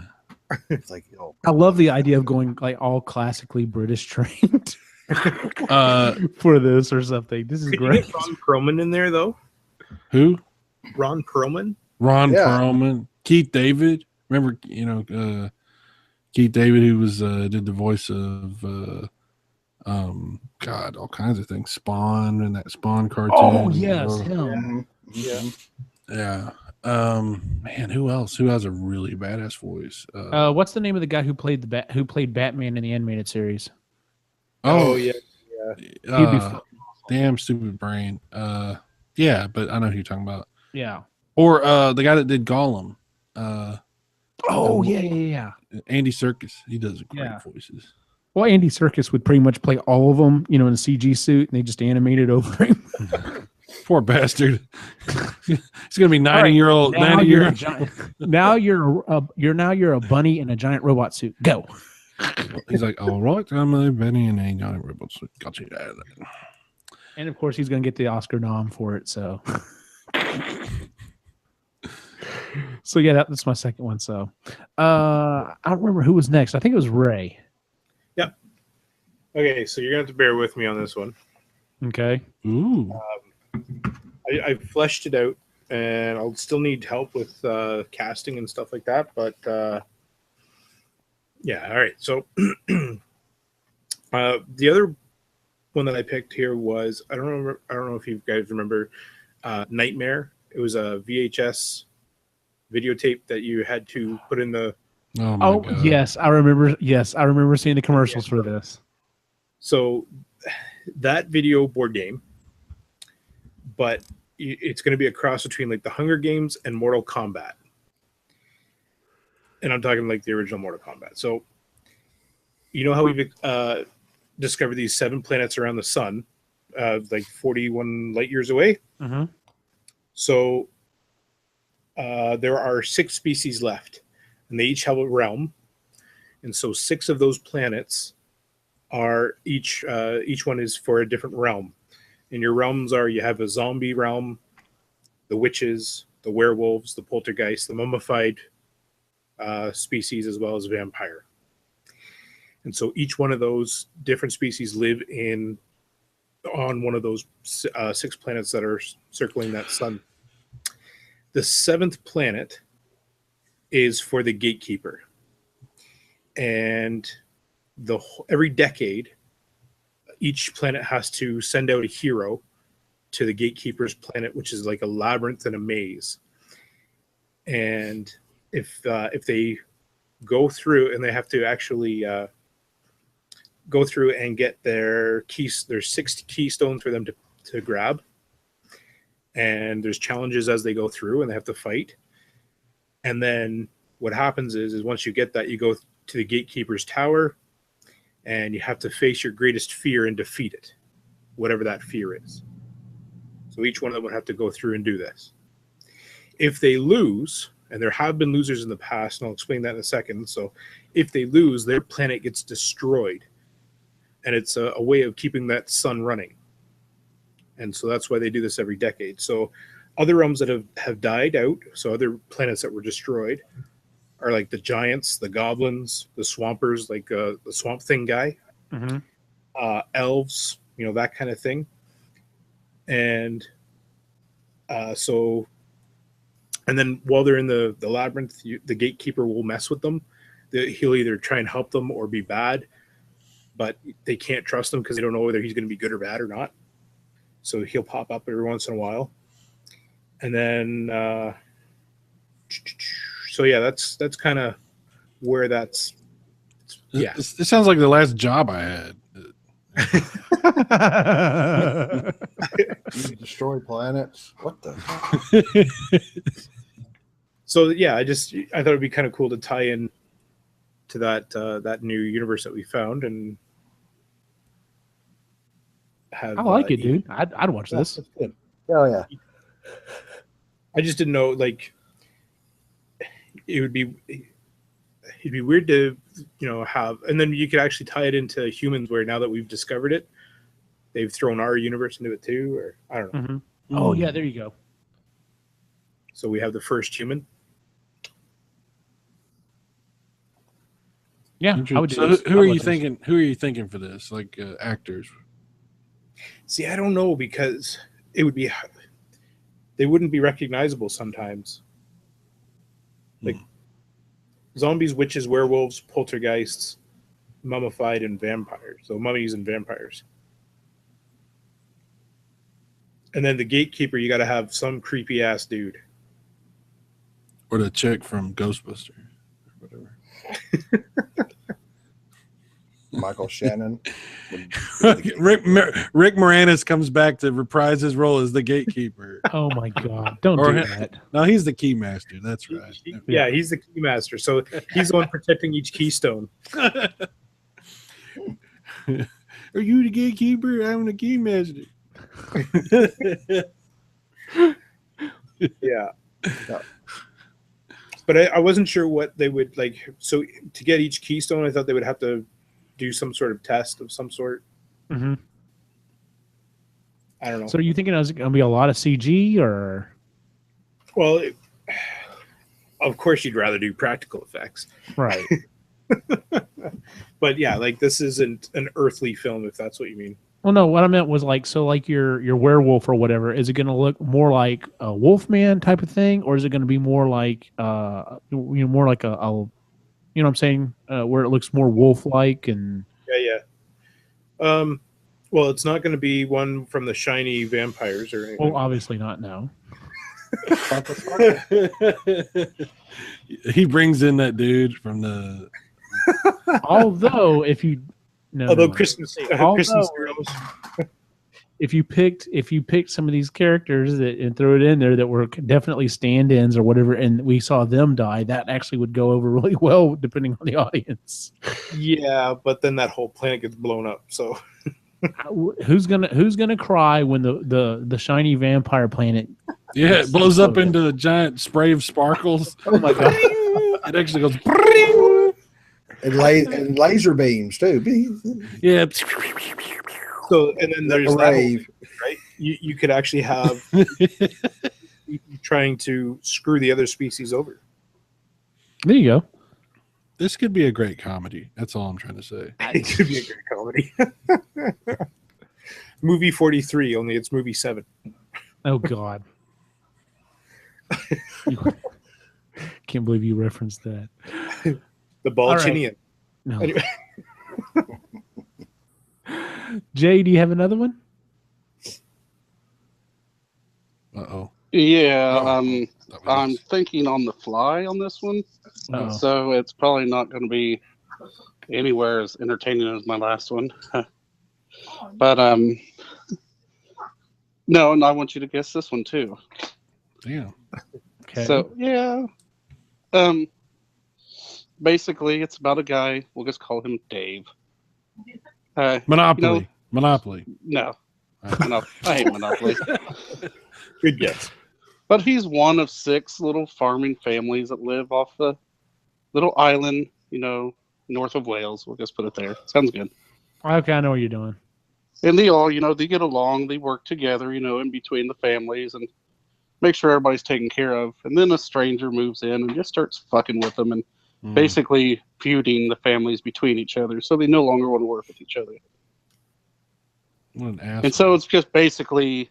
It's like, oh, I love the idea of going like all classically British trained for this or something. This is Could you great. get Ron Perlman in there though? Who? Ron Perlman. Ron Yeah. Perlman, Keith David. Remember, Keith David, who was did the voice of God, all kinds of things. Spawn and that Spawn cartoon. Oh yes, him. Yeah. Man, who else? Who has a really badass voice? What's the name of the guy who played Batman in the animated series? Yeah. He'd be fun. Damn stupid brain. Yeah, but I know who you're talking about. Yeah. Or the guy that did Gollum. Oh yeah. Andy Serkis. He does great Yeah. voices. Well, Andy Serkis would pretty much play all of them, in a CG suit, and they just animated over him. Poor bastard. He's gonna be 90-year-old. Now 90 you're year a giant. Now you're a bunny in a giant robot suit. Go. He's like, all right, I'm a Benny and a giant robot suit. Got you. And of course, he's going to get the Oscar nom for it. So, yeah, that's my second one. So, I don't remember who was next. I think it was Ray. Yep. Okay, so you're gonna have to bear with me on this one. Okay. Ooh. I fleshed it out, and I'll still need help with casting and stuff like that. But yeah, all right. So the other one that I picked here was I don't know if you guys remember Nightmare. It was a VHS videotape that you had to put in the. Oh my God. yes, I remember. Yes, I remember seeing the commercials for this. So that video board game, but it's going to be a cross between like the Hunger Games and Mortal Kombat. And I'm talking like the original Mortal Kombat. So, you know how we've discovered these 7 planets around the sun, like 41 light years away? Mm-hmm. So, there are 6 species left, and they each have a realm. And so 6 of those planets are each one is for a different realm. And your realms are, you have a zombie realm, the witches, the werewolves, the poltergeist, the mummified species, as well as vampire. And so each one of those different species live on one of those 6 planets that are circling that sun. The 7th planet is for the gatekeeper. And every decade, each planet has to send out a hero to the gatekeeper's planet, which is like a labyrinth and a maze. And if they go through, and they have to actually go through and get their keys, there's 6 keystones for them to grab. And there's challenges as they go through, and they have to fight. And then what happens is once you get that, you go to the gatekeeper's tower, and you have to face your greatest fear and defeat it, whatever that fear is. So each one of them would have to go through and do this. if they lose, and there have been losers in the past, and I'll explain that in a second. So if they lose, their planet gets destroyed. And it's a way of keeping that sun running. And so that's why they do this every decade. So other realms that have died out, so other planets that were destroyed, are like the giants, the goblins, the swampers, like the Swamp Thing guy, elves, that kind of thing. And and then while they're in the labyrinth, the gatekeeper will mess with them. He'll either try and help them or be bad, but they can't trust him because they don't know whether he's going to be good or bad or not. So he'll pop up every once in a while. And then, so yeah, that's kind of where that's, yeah. It sounds like the last job I had. You destroy planets. What the fuck? So yeah, I thought it'd be kind of cool to tie in to that new universe that we found and have. I like it, dude. I'd watch this. That's good. Hell yeah. I just didn't know, like, it'd be weird to have, and then you could actually tie it into humans, where now that we've discovered it, they've thrown our universe into it too, or I don't know. Mm-hmm. Oh yeah, there you go. So we have the first human. Yeah, I would do so this. who are you thinking? Who are you thinking for this? Like actors? See, I don't know, because it would be, they wouldn't be recognizable sometimes. Like zombies, witches, werewolves, poltergeists, mummified, and vampires. So mummies and vampires. And then the gatekeeper, you got to have some creepy ass dude. Or the chick from Ghostbusters or whatever. Michael Shannon. Rick Moranis comes back to reprise his role as the gatekeeper. Oh my god! Don't do that. No, he's the keymaster. That's right. Yeah, he's the keymaster. So he's the one protecting each keystone. Are you the gatekeeper? I'm the keymaster. Yeah. But I wasn't sure what they would like. So to get each keystone, I thought they would have to do some sort of test of some sort. Mm-hmm. I don't know. So are you thinking it was going to be a lot of CG or? Well, of course you'd rather do practical effects. Right. But yeah, like this isn't an earthly film, if that's what you mean. Well, no, what I meant was like, so like your werewolf or whatever, is it going to look more like a Wolfman type of thing, or is it going to be more like, more like a you know what I'm saying, where it looks more wolf-like and. Yeah. Well, it's not going to be one from the shiny vampires or anything. Well, obviously not now. He brings in that dude from the. Although, if you. No, although no. Christmas heroes. If you picked some of these characters and throw it in there that were definitely stand-ins or whatever, and we saw them die, that actually would go over really well depending on the audience. Yeah, but then that whole planet gets blown up. So who's gonna cry when the shiny vampire planet? Yeah, it blows up into a giant spray of sparkles. Oh my god! It actually goes. And laser beams too. Yeah. So and then there's that rave, right? You could actually have trying to screw the other species over. There you go. This could be a great comedy. That's all I'm trying to say. It could be a great comedy. Movie 43, only it's movie 7. Oh god. Can't believe you referenced that. The Balchinian. No. Anyway. Jay, do you have another one? Uh-oh. Yeah, I'm thinking on the fly on this one. Uh-oh. So it's probably not going to be anywhere as entertaining as my last one. But no, and I want you to guess this one too. Damn. Okay. So yeah, basically it's about a guy. We'll just call him Dave. Monopoly. Monopoly. No, I hate Monopoly. Good guess. But he's one of 6 little farming families that live off the little island, north of Wales. We'll just put it there. Sounds good. Okay, I know what you're doing. And they all, they get along. They work together, in between the families and make sure everybody's taken care of. And then a stranger moves in and just starts fucking with them and basically feuding the families between each other. So they no longer want to work with each other. What an asshole. And so it's just basically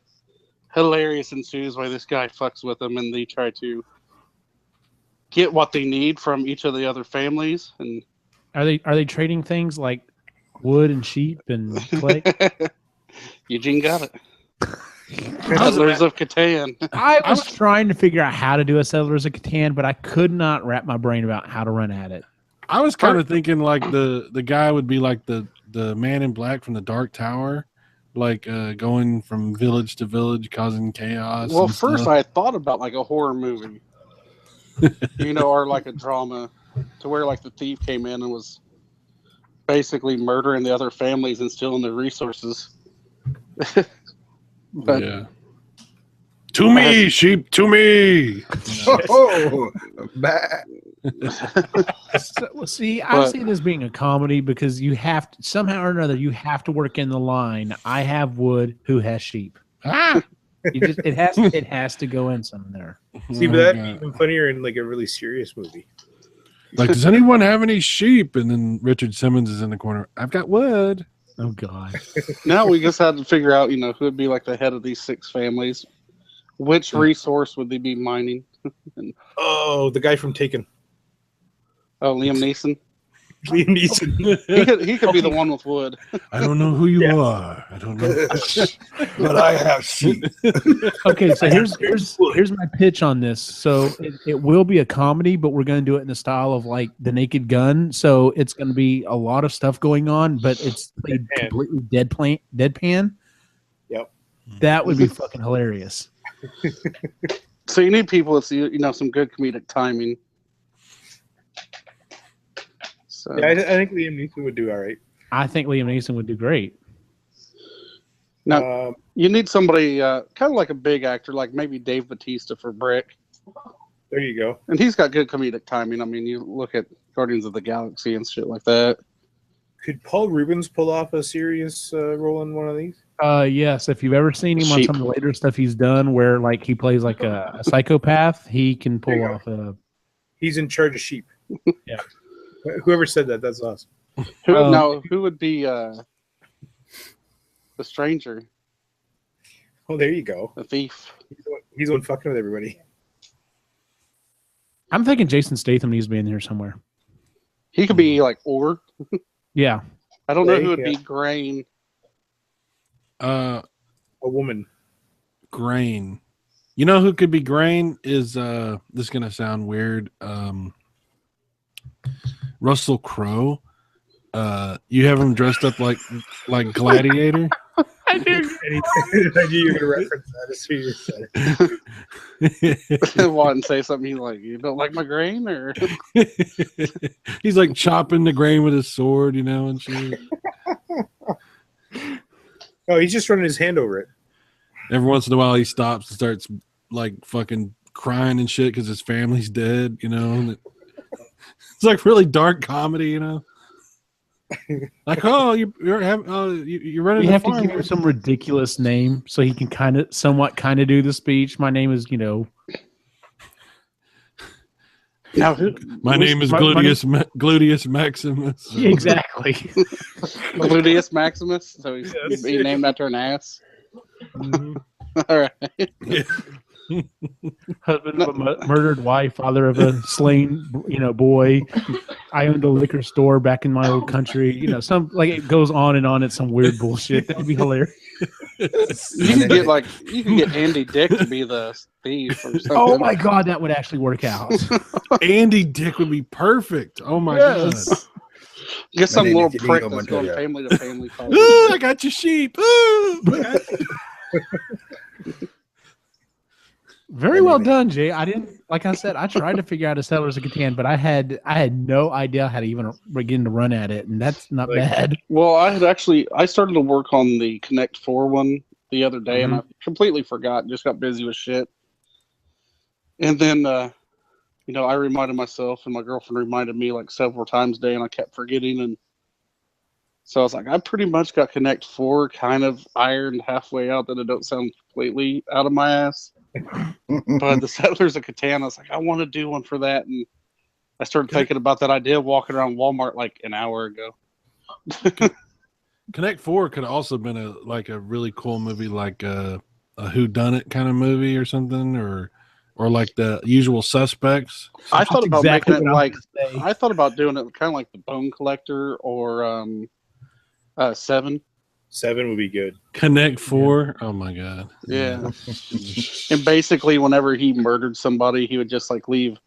hilarious ensues why this guy fucks with them and they try to get what they need from each of the other families. And are they trading things like wood and sheep and clay? Eugene got it. Settlers of Catan. I was trying to figure out how to do a Settlers of Catan, but I could not wrap my brain about how to run at it. I was kind of thinking like the guy would be like the man in black from the Dark Tower, like going from village to village, causing chaos. Well, first I thought about like a horror movie, or like a drama, to where like the thief came in and was basically murdering the other families and stealing their resources. But, yeah. To me, sheep, to me. Oh, bad. See, I see this being a comedy because you have to, somehow or another, you have to work in the line. I have wood. Who has sheep? It has to go in some there. See, but that'd be even funnier in like a really serious movie. Like, does anyone have any sheep? And then Richard Simmons is in the corner. I've got wood. Oh God! Now we just had to figure out, who would be like the head of these 6 families. Which resource would they be mining? Oh, the guy from Taken. Oh, Liam Neeson. Liam Neeson. he could be the one with wood. I don't know who you are. I don't know. But I have sheep. Okay, so here's my pitch on this. So it will be a comedy, but we're going to do it in the style of like The Naked Gun. So it's going to be a lot of stuff going on, but it's played completely deadpan. Yep. That would be fucking hilarious. So you need people with some good comedic timing. So. Yeah, I think Liam Neeson would do all right. I think Liam Neeson would do great. Now, you need somebody kind of like a big actor, like maybe Dave Bautista for Brick. There you go. And he's got good comedic timing. I mean, you look at Guardians of the Galaxy and shit like that. Could Paul Rubens pull off a serious role in one of these? Yes. If you've ever seen him on some of the later stuff he's done, where like he plays like a psychopath, he can pull off a. He's in charge of sheep. Yeah. Whoever said that, that's awesome. Who would be the stranger? Oh, there you go. The thief. He's the one fucking with everybody. I'm thinking Jason Statham needs to be in here somewhere. He could be like Orr. Yeah. I don't know who would be Grain. A woman. Grain. You know who could be Grain is this is gonna sound weird. Russell Crowe. You have him dressed up like Gladiator. I knew you were going to reference that as soon as you said it. Want to say something he's like, you don't like my grain? Or he's like chopping the grain with his sword, and shit. Oh, he's just running his hand over it. Every once in a while he stops and starts like fucking crying and shit because his family's dead, and it's like really dark comedy, Like, oh, you're running. We have to give him some ridiculous name so he can somewhat do the speech. My name is, Now, my name is Gluteus Maximus. So. Exactly. Gluteus Maximus. So he's named after an ass. Mm-hmm. All right. Yeah. Husband of a murdered wife, father of a slain, boy. I owned a liquor store back in my old country. Some like it goes on and on. It's some weird bullshit. That'd be hilarious. You can get Andy Dick to be the thief or something. Oh my God, that would actually work out. Andy Dick would be perfect. Oh my God. Get some little prick that's going family to family. Ooh, I got your sheep. Ooh. Very well done, Jay. I didn't, like I said, I tried to figure out a Settlers of Catan, but I had no idea how to even begin to run at it, and that's not bad. Well, I started to work on the Connect 4 one the other day, and I completely forgot. Just got busy with shit. And then, I reminded myself, and my girlfriend reminded me like several times a day, and I kept forgetting. And so I was like, I pretty much got Connect 4 kind of ironed halfway out, that it don't sound completely out of my ass. But the Settlers of Catan, I was like, I want to do one for that. And I started thinking about that idea walking around Walmart like an hour ago. Connect 4 could have also been a really cool movie, like a whodunit kind of movie or something, or like The Usual Suspects. I thought about making it like, say. I thought about doing it kind of like The Bone Collector or Seven. 7 would be good. Connect 4. Oh my god. Yeah. And basically, whenever he murdered somebody, he would just like leave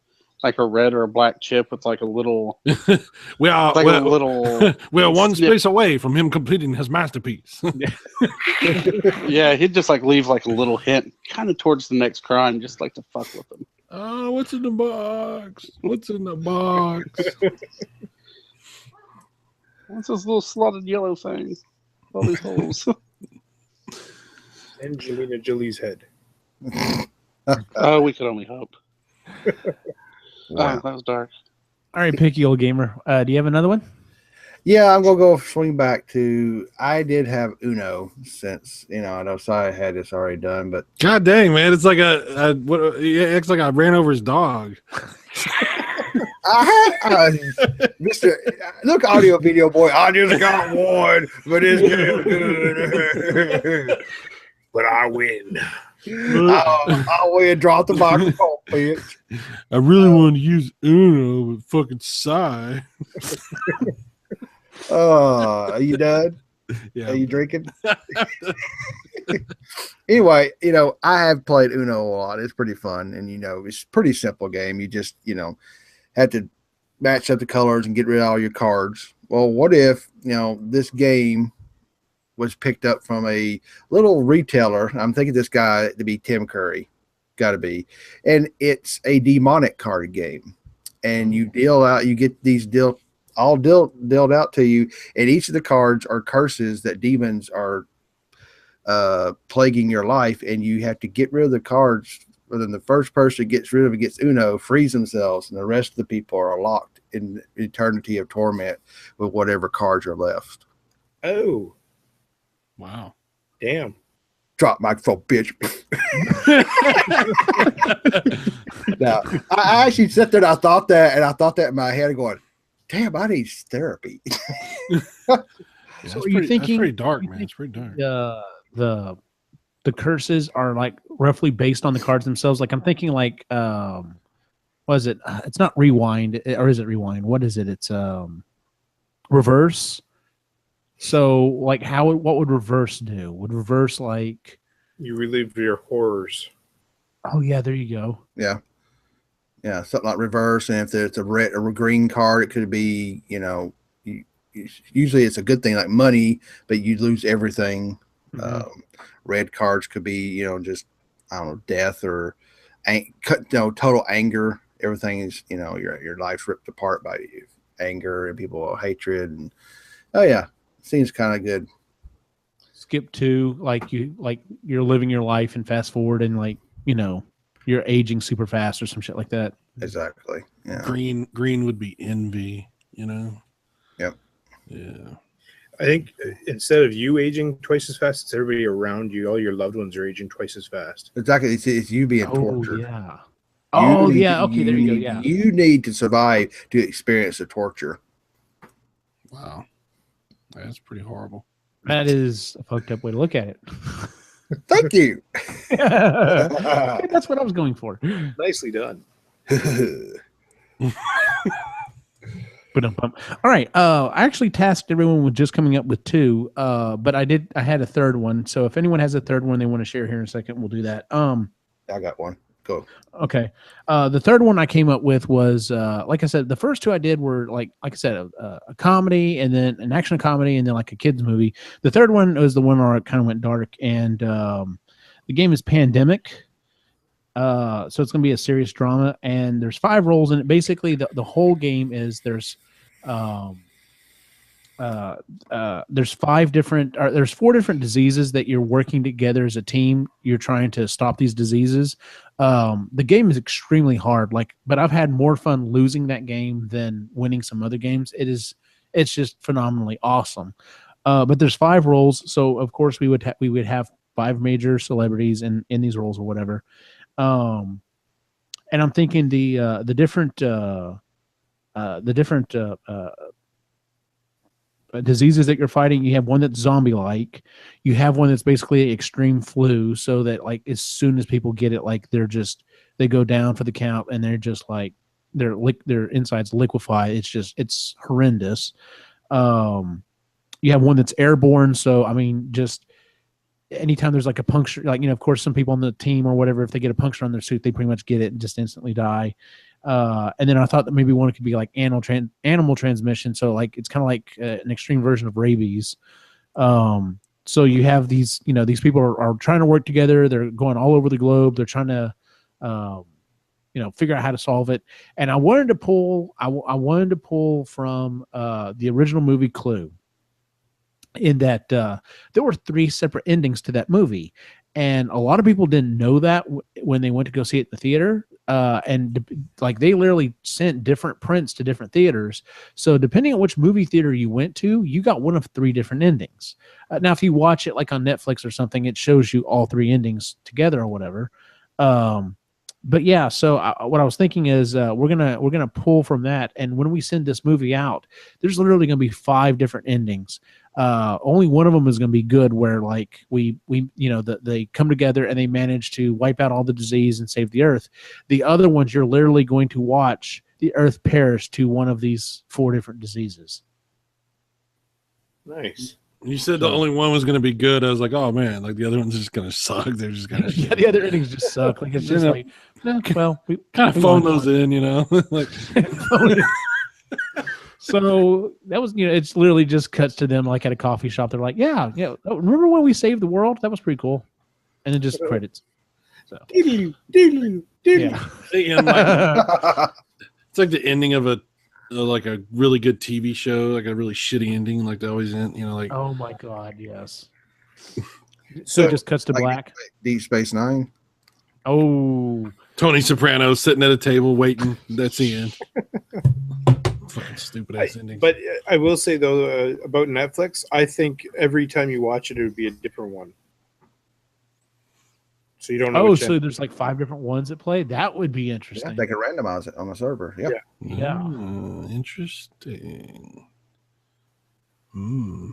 like a red or a black chip with like a little, Well, like a little. we're one space away from him completing his masterpiece. Yeah, he'd just like leave like a little hint, kind of towards the next crime, just like to fuck with him. Oh, what's in the box? What's in the box? What's this little slotted yellow thing? All these holes. Angelina Jolie's head. Oh, we could only hope. Wow. That was dark. All right, picky old gamer. Do you have another one? Yeah, I'm gonna go swing back to. I did have Uno since I know Sai had this already done, but God dang, man! It's like it's like I ran over his dog. Mr. Look, audio video boy, I just got one, but it's good. But I win. I'll win. Drop the microphone, bitch. I really wanted to use Uno, but fucking sigh. Are you done? Yeah. Are you drinking? Anyway, I have played Uno a lot. It's pretty fun, and it's a pretty simple game. You just have to match up the colors and get rid of all your cards. Well, what if this game was picked up from a little retailer? I'm thinking this guy to be Tim Curry, got to be, and it's a demonic card game, and you get these dealt out to you, and each of the cards are curses that demons are plaguing your life, and you have to get rid of the cards. But then the first person gets rid of it gets Uno, frees themselves, and the rest of the people are locked in eternity of torment with whatever cards are left. Oh, Wow. damn. Drop microphone, bitch. Now, I actually sat there and I thought that in my head, going, damn, I need therapy. So are you thinking? That's pretty dark, man. It's pretty dark. The curses are like roughly based on the cards themselves. Like I'm thinking, like what is it? It's not rewind, or is it rewind? What is it? It's reverse. So like what would reverse do? Would reverse like You relive your horrors. oh yeah, there you go. Yeah, something like reverse. And if it's a red or a green card, it could be usually it's a good thing like money, but you lose everything. Mm-hmm. Red cards could be just I don't know, death or total anger. Everything is your life's ripped apart by anger and people hatred, and oh yeah, seems kind of good. Skip to like you're living your life and fast forward and like you're aging super fast or some shit like that. Exactly. Yeah. Green would be envy. Yep. Yeah. I think instead of you aging twice as fast, it's everybody around you. All your loved ones are aging twice as fast. Exactly. It's you being Oh tortured. yeah. Oh yeah. Okay, there you go. Yeah. You need to survive to experience the torture. Wow. That's pretty horrible. That is a fucked up way to look at it. Thank you. That's what I was going for. Nicely done. All right. I actually tasked everyone with just coming up with two, but I had a third one. So if anyone has a third one they want to share here in a second, we'll do that. I got one. Go. Okay. The third one I came up with was, like I said, the first two I did were like I said, a comedy and then an action comedy and then like a kids movie. The third one was the one where it kind of went dark, and the game is Pandemic. So it's going to be a serious drama, and there's 5 roles in it. Basically, the whole game is there's there's there's 4 different diseases that you're working together as a team. You're trying to stop these diseases. The game is extremely hard, but I've had more fun losing that game than winning some other games. It's just phenomenally awesome. But there's 5 roles, so of course we would have 5 major celebrities in these roles or whatever. And I'm thinking the different diseases that you're fighting. You have one that's zombie-like. You have one that's basically extreme flu, so that like as soon as people get it, like they go down for the count, and they're just like their insides liquefy. It's horrendous. You have one that's airborne, so I mean, just anytime there's like a puncture, like, of course, some people on the team or whatever, if they get a puncture on their suit, they pretty much get it and just instantly die. And then I thought that maybe one could be like animal transmission. So like, it's kind of like an extreme version of rabies. So you have these people are trying to work together. They're going all over the globe. They're trying to, figure out how to solve it. And I wanted to pull from the original movie Clue, in that there were 3 separate endings to that movie. And a lot of people didn't know that when they went to go see it in the theater. And like they literally sent different prints to different theaters. So depending on which movie theater you went to, you got one of 3 different endings. Now, if you watch it like on Netflix or something, it shows you all 3 endings together or whatever. But yeah, so what I was thinking is we're gonna pull from that, and when we send this movie out, there's literally gonna be 5 different endings. Only one of them is going to be good, where like they come together and they manage to wipe out all the disease and save the earth. The other ones, you're literally going to watch the earth perish to one of these 4 different diseases. Nice. You said the only one was going to be good. I was like, oh man, like the other one's just going to suck. They're just going to yeah, the other endings just suck. Like it's just like, well, we kind of phone those in, like. So that was, it's literally just cuts to them like at a coffee shop. They're like, yeah. Oh, remember when we saved the world? That was pretty cool. And then just credits. So yeah. It's like the ending of a really good TV show, like a really shitty ending, like they always end. Like, oh my god, yes. So it just cuts to black. Deep Space Nine. Oh, Tony Soprano sitting at a table waiting. That's the end. Fucking stupid ass ending. But I will say though about Netflix, I think every time you watch it would be a different one. So you don't know. Oh, so there's like 5 different ones that play. That would be interesting. Yeah, they can randomize it on the server. Yep. Yeah. Interesting.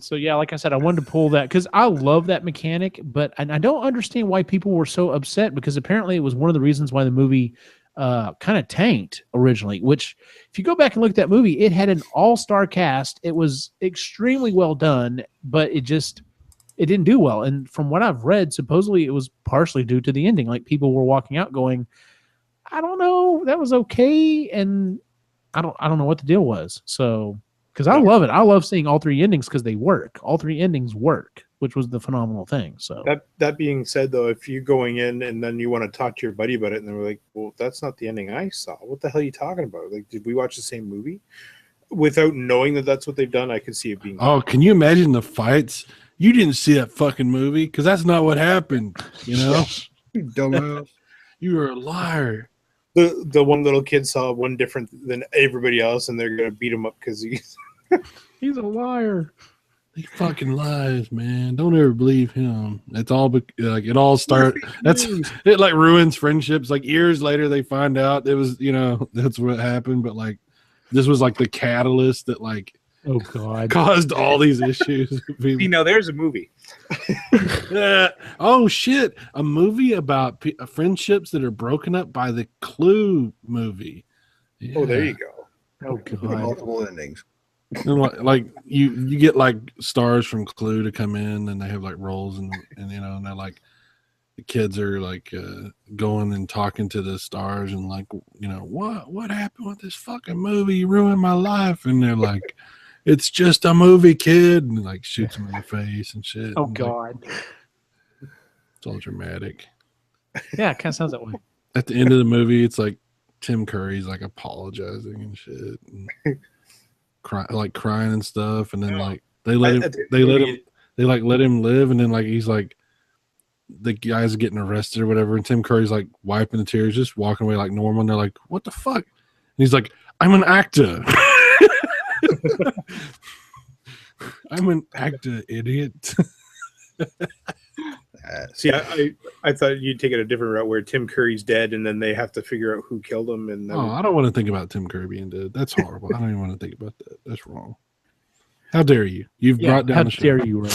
So yeah, like I said, I wanted to pull that because I love that mechanic, but I don't understand why people were so upset, because apparently it was one of the reasons why the movie kind of tanked originally. Which, if you go back and look at that movie, it had an all-star cast. It was extremely well done, but it didn't do well. And from what I've read, supposedly it was partially due to the ending. Like people were walking out going, I don't know, that was okay, and I don't know what the deal was. So, because I love it. I love seeing all 3 endings because they work. All 3 endings work, which was the phenomenal thing. So that being said, though, if you're going in and then you want to talk to your buddy about it, and they're like, "Well, that's not the ending I saw. What the hell are you talking about? Like, did we watch the same movie?" Without knowing that that's what they've done, I could see it being. Oh, can you imagine the fights? You didn't see that fucking movie because that's not what happened. You dumbass. You were a liar. The one little kid saw one different than everybody else, and they're gonna beat him up because he's a liar. He fucking lies, man. Don't ever believe him. It's all like it all starts. It like ruins friendships. Like years later, they find out it was that's what happened. But like this was like the catalyst that like caused all these issues. There's a movie. Oh shit! A movie about friendships that are broken up by the Clue movie. Yeah. Oh, there you go. Oh god, multiple endings. And like you get like stars from Clue to come in, and they have like roles, and and they're like the kids are like going and talking to the stars, and like what happened with this fucking movie? You ruined my life, and they're like, it's just a movie, kid, and like shoots him in the face and shit. Oh and god, it's all dramatic. Yeah, it kind of sounds that way. At the end of the movie, it's like Tim Curry's like apologizing and shit. And crying and stuff, and then like they let him live, and then like he's like the guy's getting arrested or whatever, and Tim Curry's like wiping the tears, just walking away like normal, and they're like, "What the fuck?" And he's like, "I'm an actor." I'm an actor, idiot. See, I thought you'd take it a different route where Tim Curry's dead, and then they have to figure out who killed him. And then... I don't want to think about Tim Curry being dead. That's horrible. I don't even want to think about that. That's wrong. How dare you? You've brought down the show. How dare you, Ray?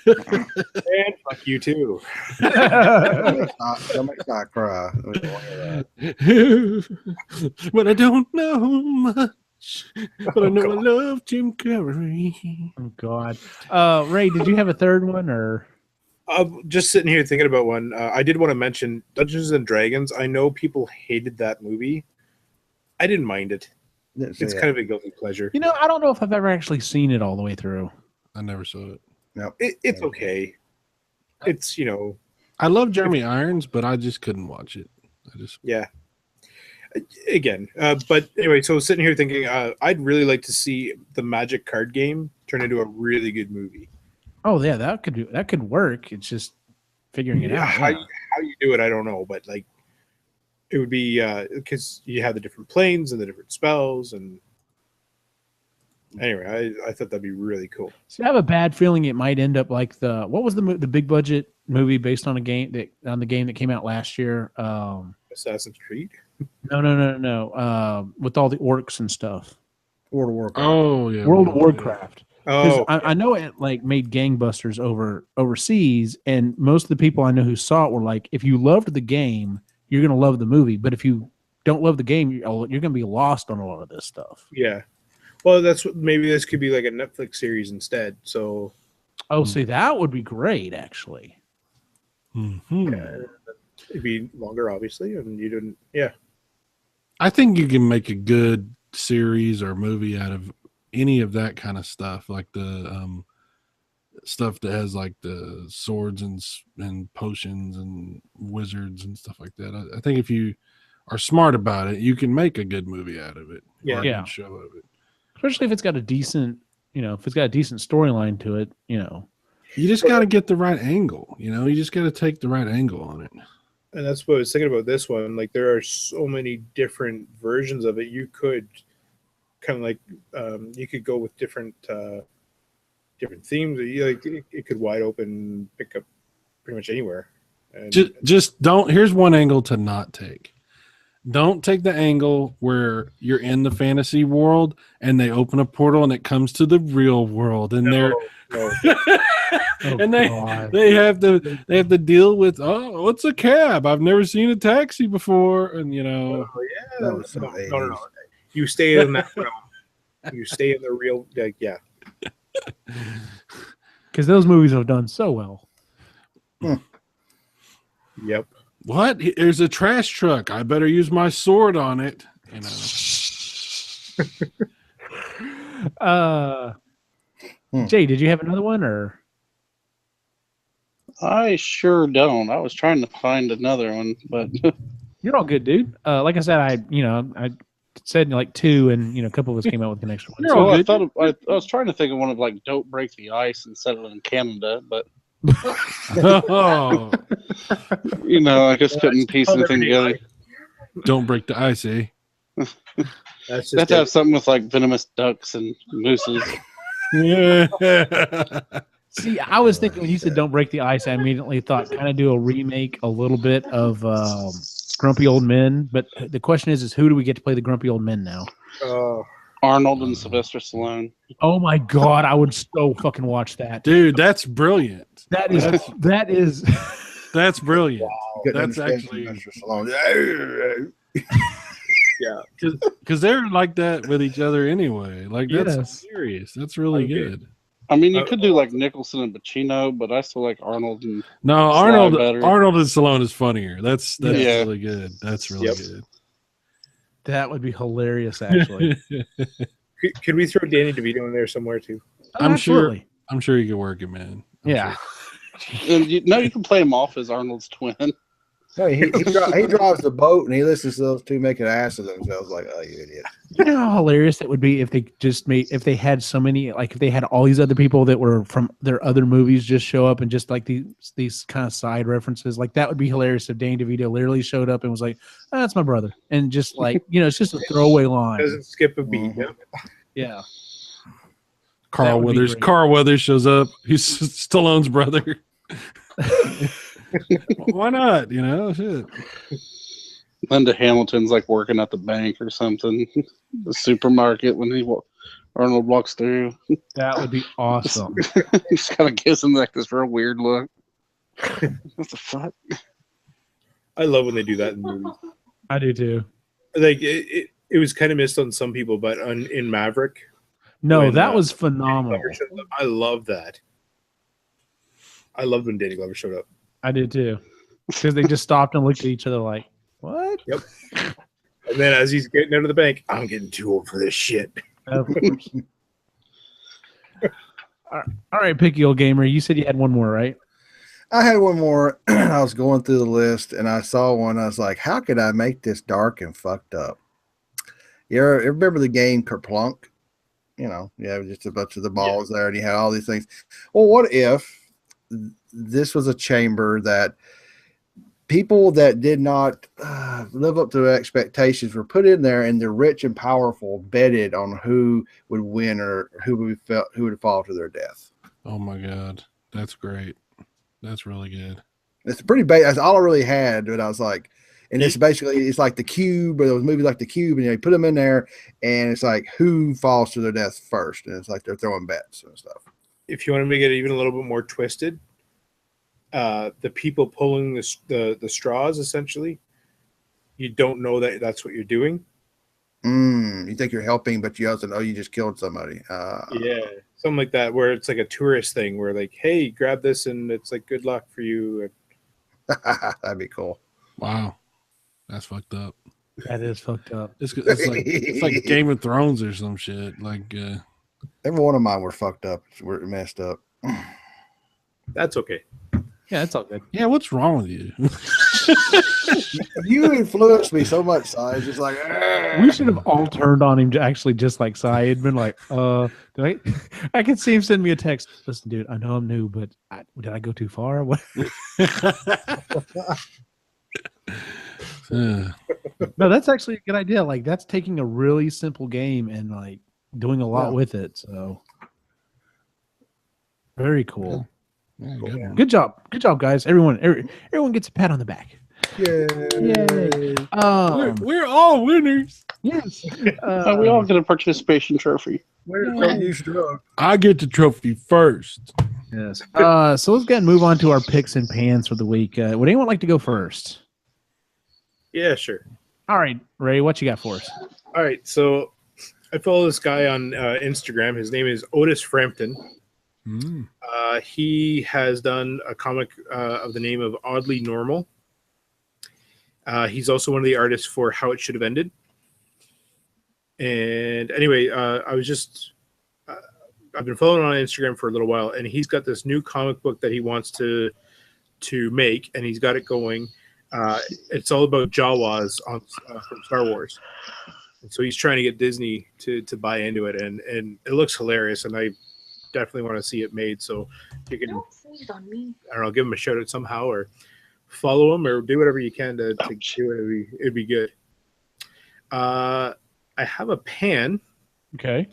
And fuck you too. Don't make me cry. But I don't know much. But I know I love Tim Curry. Oh God, Ray, did you have a third one or? Just sitting here thinking about one. I did want to mention Dungeons and Dragons. I know people hated that movie. I didn't mind it. It's kind of a guilty pleasure. You know, I don't know if I've ever actually seen it all the way through. I never saw it. No, it's okay. It's I love Jeremy Irons, but I just couldn't watch it. Yeah. Again, but anyway, so sitting here thinking, I'd really like to see the Magic card game turn into a really good movie. Oh yeah, that could work. It's just figuring it out. How you do it, I don't know, but like it would be because you have the different planes and the different spells, and anyway, I thought that'd be really cool. So I have a bad feeling it might end up like what was the big budget movie based on the game that came out last year? Assassin's Creed. No. With all the orcs and stuff. World of Warcraft. Oh yeah, World of Warcraft. Oh, I know it like made gangbusters overseas, and most of the people I know who saw it were like, if you loved the game, you're gonna love the movie. But if you don't love the game, you're gonna be lost on a lot of this stuff. yeah. Well, maybe this could be like a Netflix series instead. So, see, that would be great, actually. Mm-hmm. It'd be longer, obviously, and you didn't. Yeah, I think you can make a good series or movie out of any of that kind of stuff, like the stuff that has like the swords and potions and wizards and stuff like that. I think if you are smart about it, you can make a good movie out of it. Yeah. Or a good show of it. Especially if it's got a decent, storyline to it, You just got to get the right angle. You just got to take the right angle on it. and that's what I was thinking about this one. Like, there are so many different versions of it. You could kind of like you could go with different themes. It could wide open, pick up pretty much anywhere. And just don't. Here's one angle to not take. Don't take the angle where you're in the fantasy world and they open a portal and it comes to the real world and no. and they have to deal with, oh, what's a cab? I've never seen a taxi before, and Oh, yeah. No. You stay in that realm. You stay in the real, yeah. Because those movies have done so well. Yep. What? There's a trash truck. I better use my sword on it. Jay, did you have another one or? I sure don't. I was trying to find another one, but You're all good, dude. Like I said, I said like two, and a couple of us came out with the next one. You're all good. I was trying to think of one of like "Don't Break the Ice" and settle in Canada, but Oh, I just couldn't piece anything together. don't break the ice, eh? That's You have just to have something with like venomous ducks and mooses. Yeah. See, I was thinking when you said "Don't Break the Ice," I immediately thought kind of do a remake a little bit of Grumpy Old Men. But the question is who do we get to play the Grumpy Old Men now? Arnold and Sylvester Stallone. Oh my God, I would so fucking watch that, Dude, that's brilliant. That is That's brilliant. Wow. That's actually yeah. Because they're like that with each other anyway. Like, that's Yes. serious. That's really good. I mean, you could do like Nicholson and Pacino, but I still like Arnold and No, Sly better. Arnold and Stallone is funnier. That's Yeah. really good. That's really good. that would be hilarious, actually. Could we throw Danny DeVito in there somewhere too? I'm sure you can work it, man. Yeah. And you can play him off as Arnold's twin. No, he drives the boat and he listens to those two making ass of themselves. Like, oh, you idiot! You know how hilarious it would be if they just made if they had so many like if they had all these other people that were from their other movies just show up and just like these kind of side references. Like that would be hilarious if Danny DeVito literally showed up and was like, oh, "That's my brother," and just like it's just a throwaway line. Doesn't skip a beat. Yeah. Carl Weathers shows up. He's Stallone's brother. Why not? Shit. Linda Hamilton's like working at the bank or something, the supermarket when Arnold walks through. That would be awesome. He just kind of gives him like this real weird look. What the fuck? I love when they do that in movies. I do too. Like it was kind of missed on some people, but in Maverick. No, that was phenomenal. I love that. I loved when Danny Glover showed up. I did too. Because they just stopped and looked at each other like, what? Yep. And then as he's getting out of the bank, I'm getting too old for this shit. Of course. All right, picky old gamer. You said you had one more, right? I had one more. I was going through the list and I saw one. I was like, how could I make this dark and fucked up? You remember the game Kerplunk? Just a bunch of the balls there and you had all these things. Well, what if this was a chamber that people that did not live up to their expectations were put in there, and the rich and powerful betted on who would win or who would fall to their death. Oh my God, that's great. That's really good. It's pretty basic. That's all I really had. But I was like, and it's like the Cube, or those movies like the Cube, and you put them in there, and it's like who falls to their death first, and it's like they're throwing bets and stuff. If you want to make it even a little bit more twisted, the people pulling the straws, essentially, you don't know that that's what you're doing. You think you're helping, but you also know you just killed somebody. Yeah, something like that, where it's like a tourist thing, where like, hey, grab this, and it's like good luck for you. That'd be cool. Wow, that's fucked up. That is fucked up. It's like Game of Thrones or some shit. Like every one of mine were fucked up. We're messed up. That's okay. Yeah, it's all good. Yeah, what's wrong with you? You influenced me so much, Si. It's just like we should have all turned on him to actually just like Si had been like, I could see him send me a text. Listen, dude, I know I'm new, but did I go too far? What? No, that's actually a good idea. Like that's taking a really simple game and like doing a lot with it. So very cool. Yeah, good job, guys. Everyone gets a pat on the back. Yay! We're all winners. Yes. We all get a participation trophy. I get the trophy first. Yes. So let's go ahead and move on to our picks and pans for the week. Would anyone like to go first? Yeah, sure. All right, Ray, what you got for us? All right, so I follow this guy on Instagram. His name is Otis Frampton. He has done a comic of the name of Oddly Normal. He's also one of the artists for How It Should Have Ended. And anyway, I've been following on Instagram for a little while, and he's got this new comic book that he wants to make, and he's got it going. It's all about Jawas from Star Wars. And so he's trying to get Disney to buy into it, and it looks hilarious, and I definitely want to see it made. So you can, I don't know, give him a shout out somehow, or follow him, or do whatever you can to do it. It'd be good. I have a pan. Okay.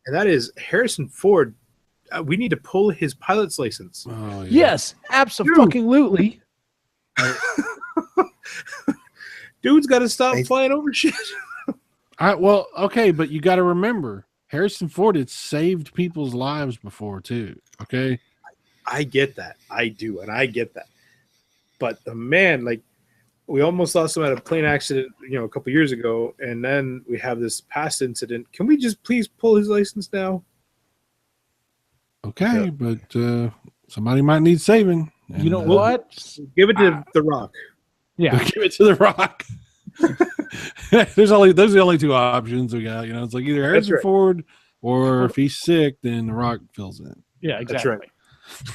And that is Harrison Ford. We need to pull his pilot's license. Oh, yeah. Yes, absolutely. Dude's got to stop flying over shit. Well, okay, but you got to remember, Harrison Ford had saved people's lives before too. Okay, I get that. I do, and I get that. But the man, like, we almost lost him at a plane accident, a couple years ago, and then we have this past incident. Can we just please pull his license now? Okay, but somebody might need saving. And, you know what? Give it to The Rock. Yeah, give it to The Rock. Those are the only two options we got. It's like either Harrison Ford, or if he's sick, then The Rock fills in. Yeah, exactly.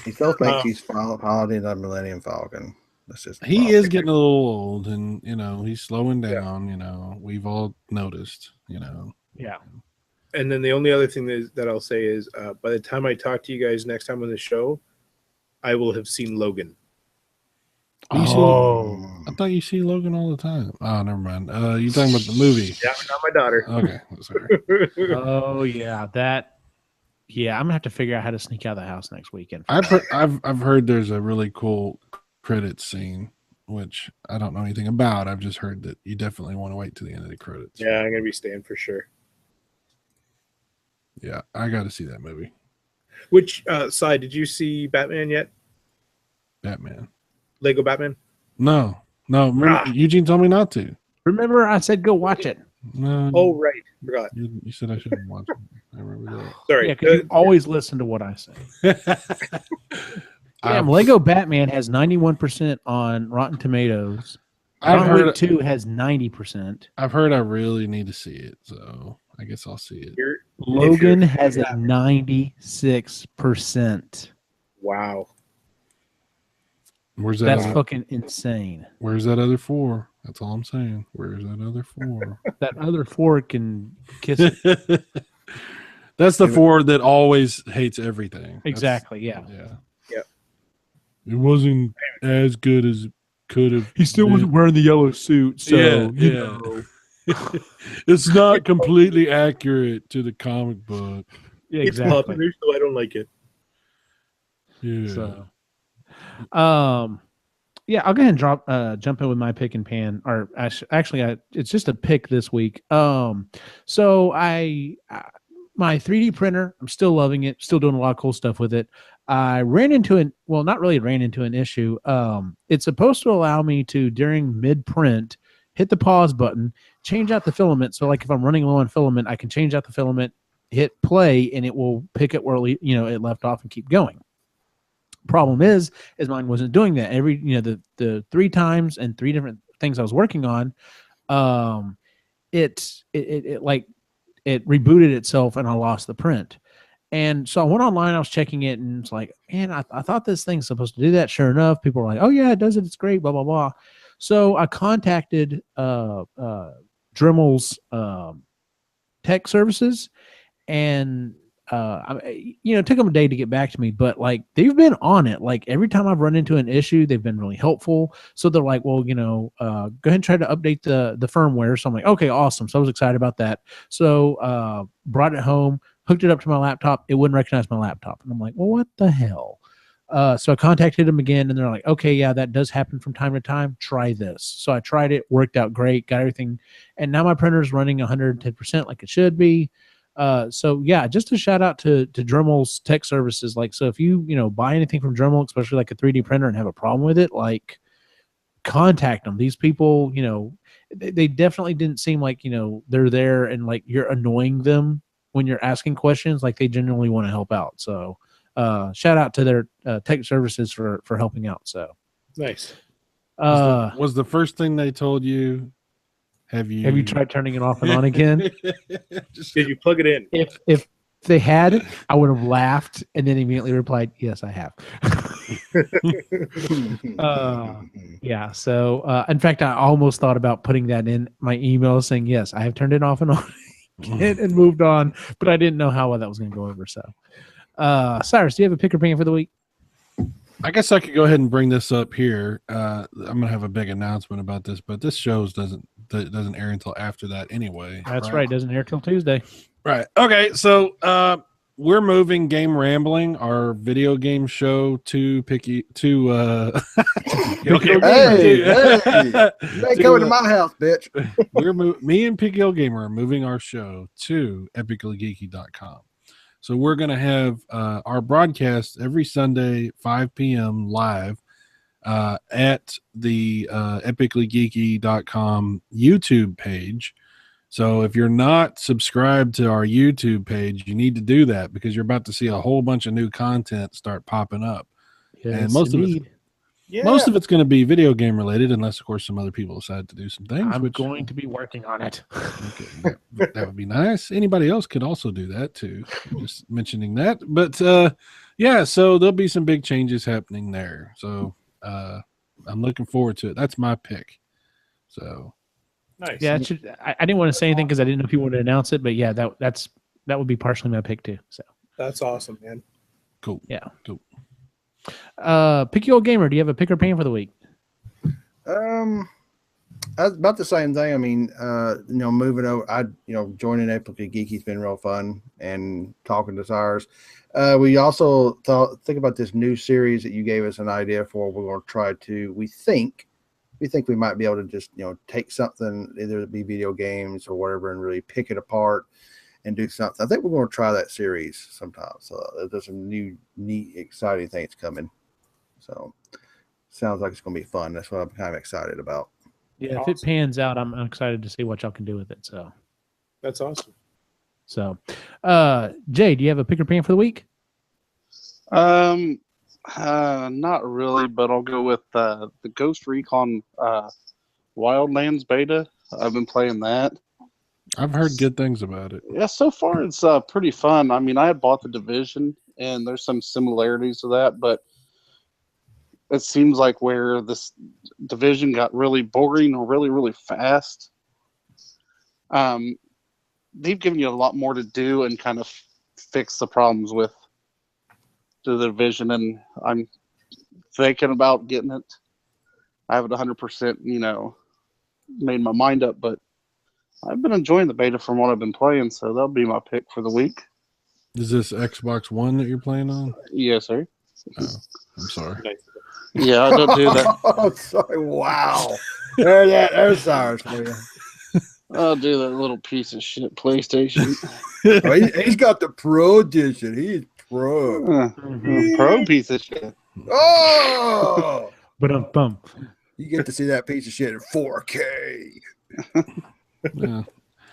He still thinks he's piloting the Millennium Falcon. That's just He is getting a little old, and he's slowing down. We've all noticed. Yeah. And then the only other thing that I'll say is, by the time I talk to you guys next time on the show, I will have seen Logan. I thought you see Logan all the time. Oh, never mind. You talking about the movie? Yeah, not my daughter. Okay, sorry. Oh yeah, that. Yeah, I'm gonna have to figure out how to sneak out of the house next weekend. I've heard there's a really cool credits scene, which I don't know anything about. I've just heard that you definitely want to wait to the end of the credits. Yeah, I'm gonna be staying for sure. Yeah, I got to see that movie. Which side did you see Batman yet? Batman. Lego Batman? No. Remember, Eugene told me not to. Remember, I said go watch it. No. Oh, right. Forgot. You said I shouldn't watch it. I remember that. Sorry. Yeah, because you always listen to what I say. Damn, Lego Batman has 91% on Rotten Tomatoes. John Wick 2 has 90%. I've heard I really need to see it, so I guess I'll see it. Logan has a 96%. Wow. Where's that? That's fucking insane. Where's that other 4? That's all I'm saying. Where's that other 4? That other 4 can kiss it. That's the 4 that always hates everything. Exactly. Yeah. It wasn't as good as it could have. He still wasn't wearing the yellow suit, so you know. It's not completely accurate to the comic book. Yeah, exactly. It's popular, so I don't like it. Yeah. So, yeah, I'll go ahead and jump in with my pick and pan. Or actually, it's just a pick this week. So my 3D printer, I'm still loving it. Still doing a lot of cool stuff with it. I ran into not really ran into an issue. It's supposed to allow me to, during mid-print, hit the pause button, change out the filament. So like if I'm running low on filament, I can change out the filament, hit play, and it will pick it where it left off and keep going. Problem is mine wasn't doing that. Every the 3 times and 3 different things I was working on, it rebooted itself and I lost the print. And so I went online, I was checking it, and it's like, man, I thought this thing's supposed to do that. Sure enough, people were like, oh yeah, it does it. It's great, blah, blah, blah. So I contacted Dremel's tech services, and it took them a day to get back to me, but like they've been on it. Like every time I've run into an issue, they've been really helpful. So they're like, well, go ahead and try to update the firmware. So I'm like, okay, awesome. So I was excited about that. So brought it home, hooked it up to my laptop. It wouldn't recognize my laptop. And I'm like, well, what the hell? So I contacted them again, and they're like, okay, yeah, that does happen from time to time. Try this. So I tried it, worked out great, got everything. And now my printer is running 110% like it should be. So yeah, just a shout out to Dremel's tech services. Like, so if you buy anything from Dremel, especially like a 3D printer, and have a problem with it, like contact them. These people, they definitely didn't seem like, they're there and like you're annoying them when you're asking questions. Like they genuinely want to help out. So shout out to their tech services for helping out. So nice. Was the first thing they told you? Have you tried turning it off and on again? Did you plug it in? If they had, I would have laughed and then immediately replied, yes, I have. Yeah. So, in fact, I almost thought about putting that in my email saying, yes, I have turned it off and on again and moved on, but I didn't know how well that was going to go over. So, Cyrus, do you have a pick or pan for the week? I guess I could go ahead and bring this up here. I'm gonna have a big announcement about this, but this show doesn't air until after that anyway. That's right. Doesn't air till Tuesday. Right. Okay. So we're moving Game Rambling, our video game show, to Picky to. Hey, they coming to my house, bitch. Me and Picky Gamer are moving our show to epicallygeeky.com. So we're going to have our broadcast every Sunday, 5 p.m. live at the epicallygeeky.com YouTube page. So if you're not subscribed to our YouTube page, you need to do that because you're about to see a whole bunch of new content start popping up. Yes, and most of it's going to be video game related, unless, of course, some other people decide to do some things. I'm going to be working on it. Okay, that would be nice. Anybody else could also do that too. Just mentioning that, but yeah. So there'll be some big changes happening there. So I'm looking forward to it. That's my pick. So Nice. Yeah, I didn't want to say anything because I didn't know if you wanted to announce it, but yeah, that would be partially my pick too. So That's awesome, man. cool. yeah. Cool. Picky Old Gamer, do you have a pick or pan for the week? About the same thing. I mean, moving over, joining Epically Geeky has been real fun, and talking to Cyrus. We also think about this new series that you gave us an idea for. We're going to try to. We think we might be able to just take something, either it be video games or whatever, and really pick it apart and do something. I think we're going to try that series sometime. So there's some new, neat, exciting things coming. So sounds like it's going to be fun. That's what I'm kind of excited about. Yeah, if it pans out, I'm excited to see what y'all can do with it. So That's awesome. So, Jay, do you have a pick or pan for the week? Not really, but I'll go with the Ghost Recon Wildlands beta. I've been playing that. I've heard good things about it. Yeah, so far it's pretty fun. I mean, I had bought the Division, and there's some similarities to that, but it seems like where this Division got really boring really, really fast. They've given you a lot more to do and kind of fix the problems with the Division, and I'm thinking about getting it. I haven't 100%, made my mind up, but I've been enjoying the beta from what I've been playing, so that'll be my pick for the week. Is this Xbox One that you're playing on? Yes, sir. Oh, I'm sorry. Yeah, I don't do that. Oh, sorry. Wow. There's Cyrus for you. I'll do that little piece of shit PlayStation. He's got the Pro Edition. He's pro. Pro piece of shit. Oh! But bump. You get to see that piece of shit in 4K. Yeah.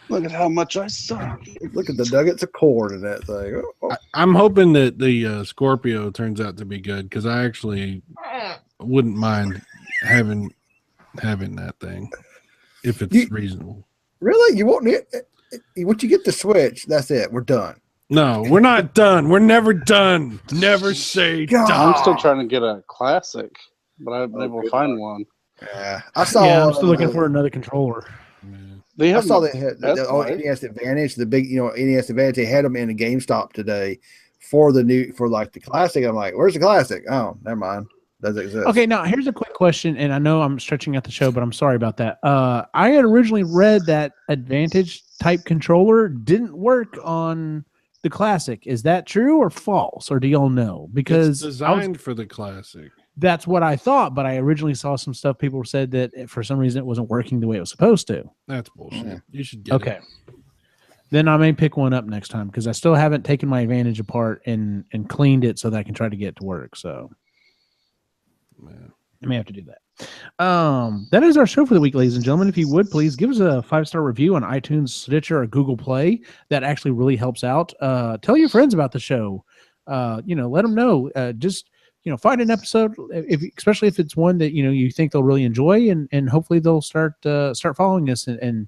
Look at how much I suck. Look at the nuggets of corn in that thing. Oh. I'm hoping that the Scorpio turns out to be good, because I actually wouldn't mind having that thing if it's reasonable. Really? You won't need it? Once you get the Switch, that's it. We're done. No, we're not done. We're never done. Never say done. I'm still trying to get a classic, but I haven't been able to find one. Yeah, I saw. Yeah, I'm still looking for another controller. I saw they had the NES Advantage, the big, NES Advantage. They had them in a GameStop today for the classic. I'm like, where's the classic? Oh, never mind. Doesn't exist. Okay, now here's a quick question, and I know I'm stretching out the show, but I'm sorry about that. I had originally read that Advantage type controller didn't work on the classic. Is that true or false, or do y'all know? Because it's designed for the classic. That's what I thought, but I originally saw some stuff. People said that for some reason it wasn't working the way it was supposed to. That's bullshit. You should get it. Then I may pick one up next time, because I still haven't taken my Advantage apart and cleaned it so that I can try to get it to work. So I may have to do that. That is our show for the week, ladies and gentlemen. If you would, please give us a 5-star review on iTunes, Stitcher, or Google Play. That actually really helps out. Tell your friends about the show. Let them know. Find an episode, especially if it's one that you think they'll really enjoy, and hopefully they'll start following us and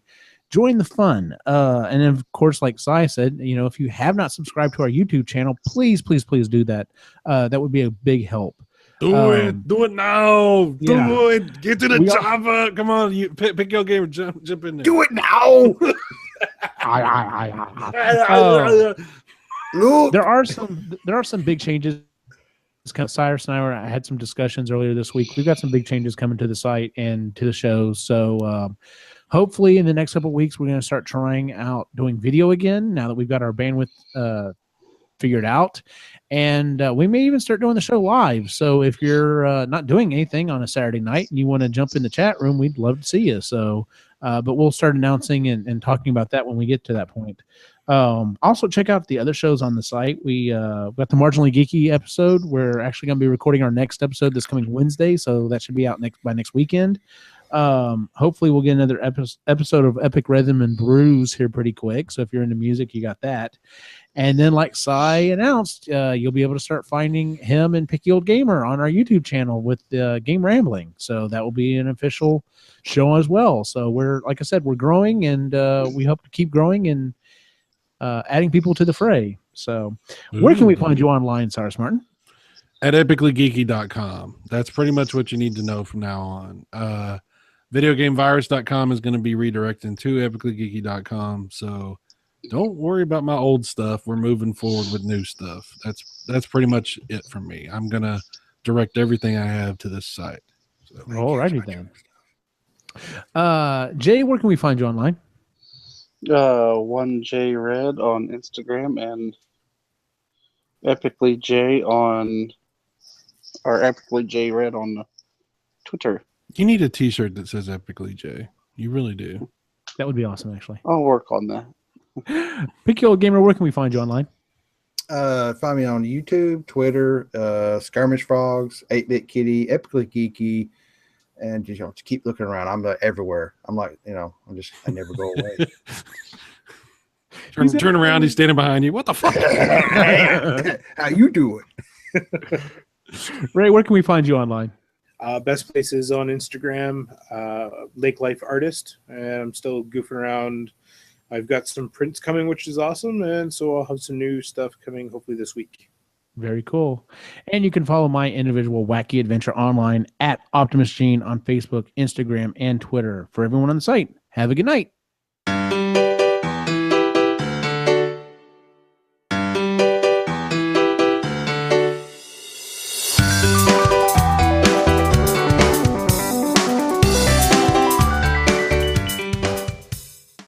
join the fun. And then, of course, like Cy said, if you have not subscribed to our YouTube channel, please do that. That would be a big help. Do it now. Yeah. Do it. Get to the Java. Come on, you pick your game. Jump in there. Do it now. There are some big changes. Cyrus and I had some discussions earlier this week. We've got some big changes coming to the site and to the show. So hopefully in the next couple of weeks, we're going to start trying out doing video again, now that we've got our bandwidth figured out. And we may even start doing the show live. So if you're not doing anything on a Saturday night and you want to jump in the chat room, we'd love to see you. So, but we'll start announcing and talking about that when we get to that point. Also check out the other shows on the site. We got the Marginally Geeky episode. We're actually going to be recording our next episode this coming Wednesday, so that should be out by next weekend. Hopefully we'll get another episode of Epic Rhythm and Brews here pretty quick. So if you're into music, you got that. And then, like Cy announced, you'll be able to start finding him and Picky Old Gamer on our YouTube channel with Game Rambling. So that will be an official show as well. So like I said, we're growing, and we hope to keep growing and adding people to the fray. So where can we find you online, Cyrus Martin? At epicallygeeky.com. That's pretty much what you need to know from now on. Videogamevirus.com is going to be redirecting to epicallygeeky.com. So don't worry about my old stuff. We're moving forward with new stuff. That's pretty much it from me. I'm going to direct everything I have to this site. So, all righty then. Jay, where can we find you online? 1J Red on Instagram and Epically J on, or Epically J Red on Twitter. You need a t-shirt that says Epically J. You really do. That would be awesome, actually. I'll work on that. Picky Old Gamer, where can we find you online? Find me on YouTube, Twitter, Skirmish Frogs, 8-Bit Kitty, Epically Geeky, and just keep looking around. I'm everywhere. I'm like, I never go away. Turn around. He's standing behind you. What the fuck? How you doing? Ray, where can we find you online? Best place is on Instagram, Lake Life Artist, and I'm still goofing around. I've got some prints coming, which is awesome, and so I'll have some new stuff coming hopefully this week. Very cool. And you can follow my individual wacky adventure online at Optimus Gene on Facebook, Instagram, and Twitter. For everyone on the site, have a good night.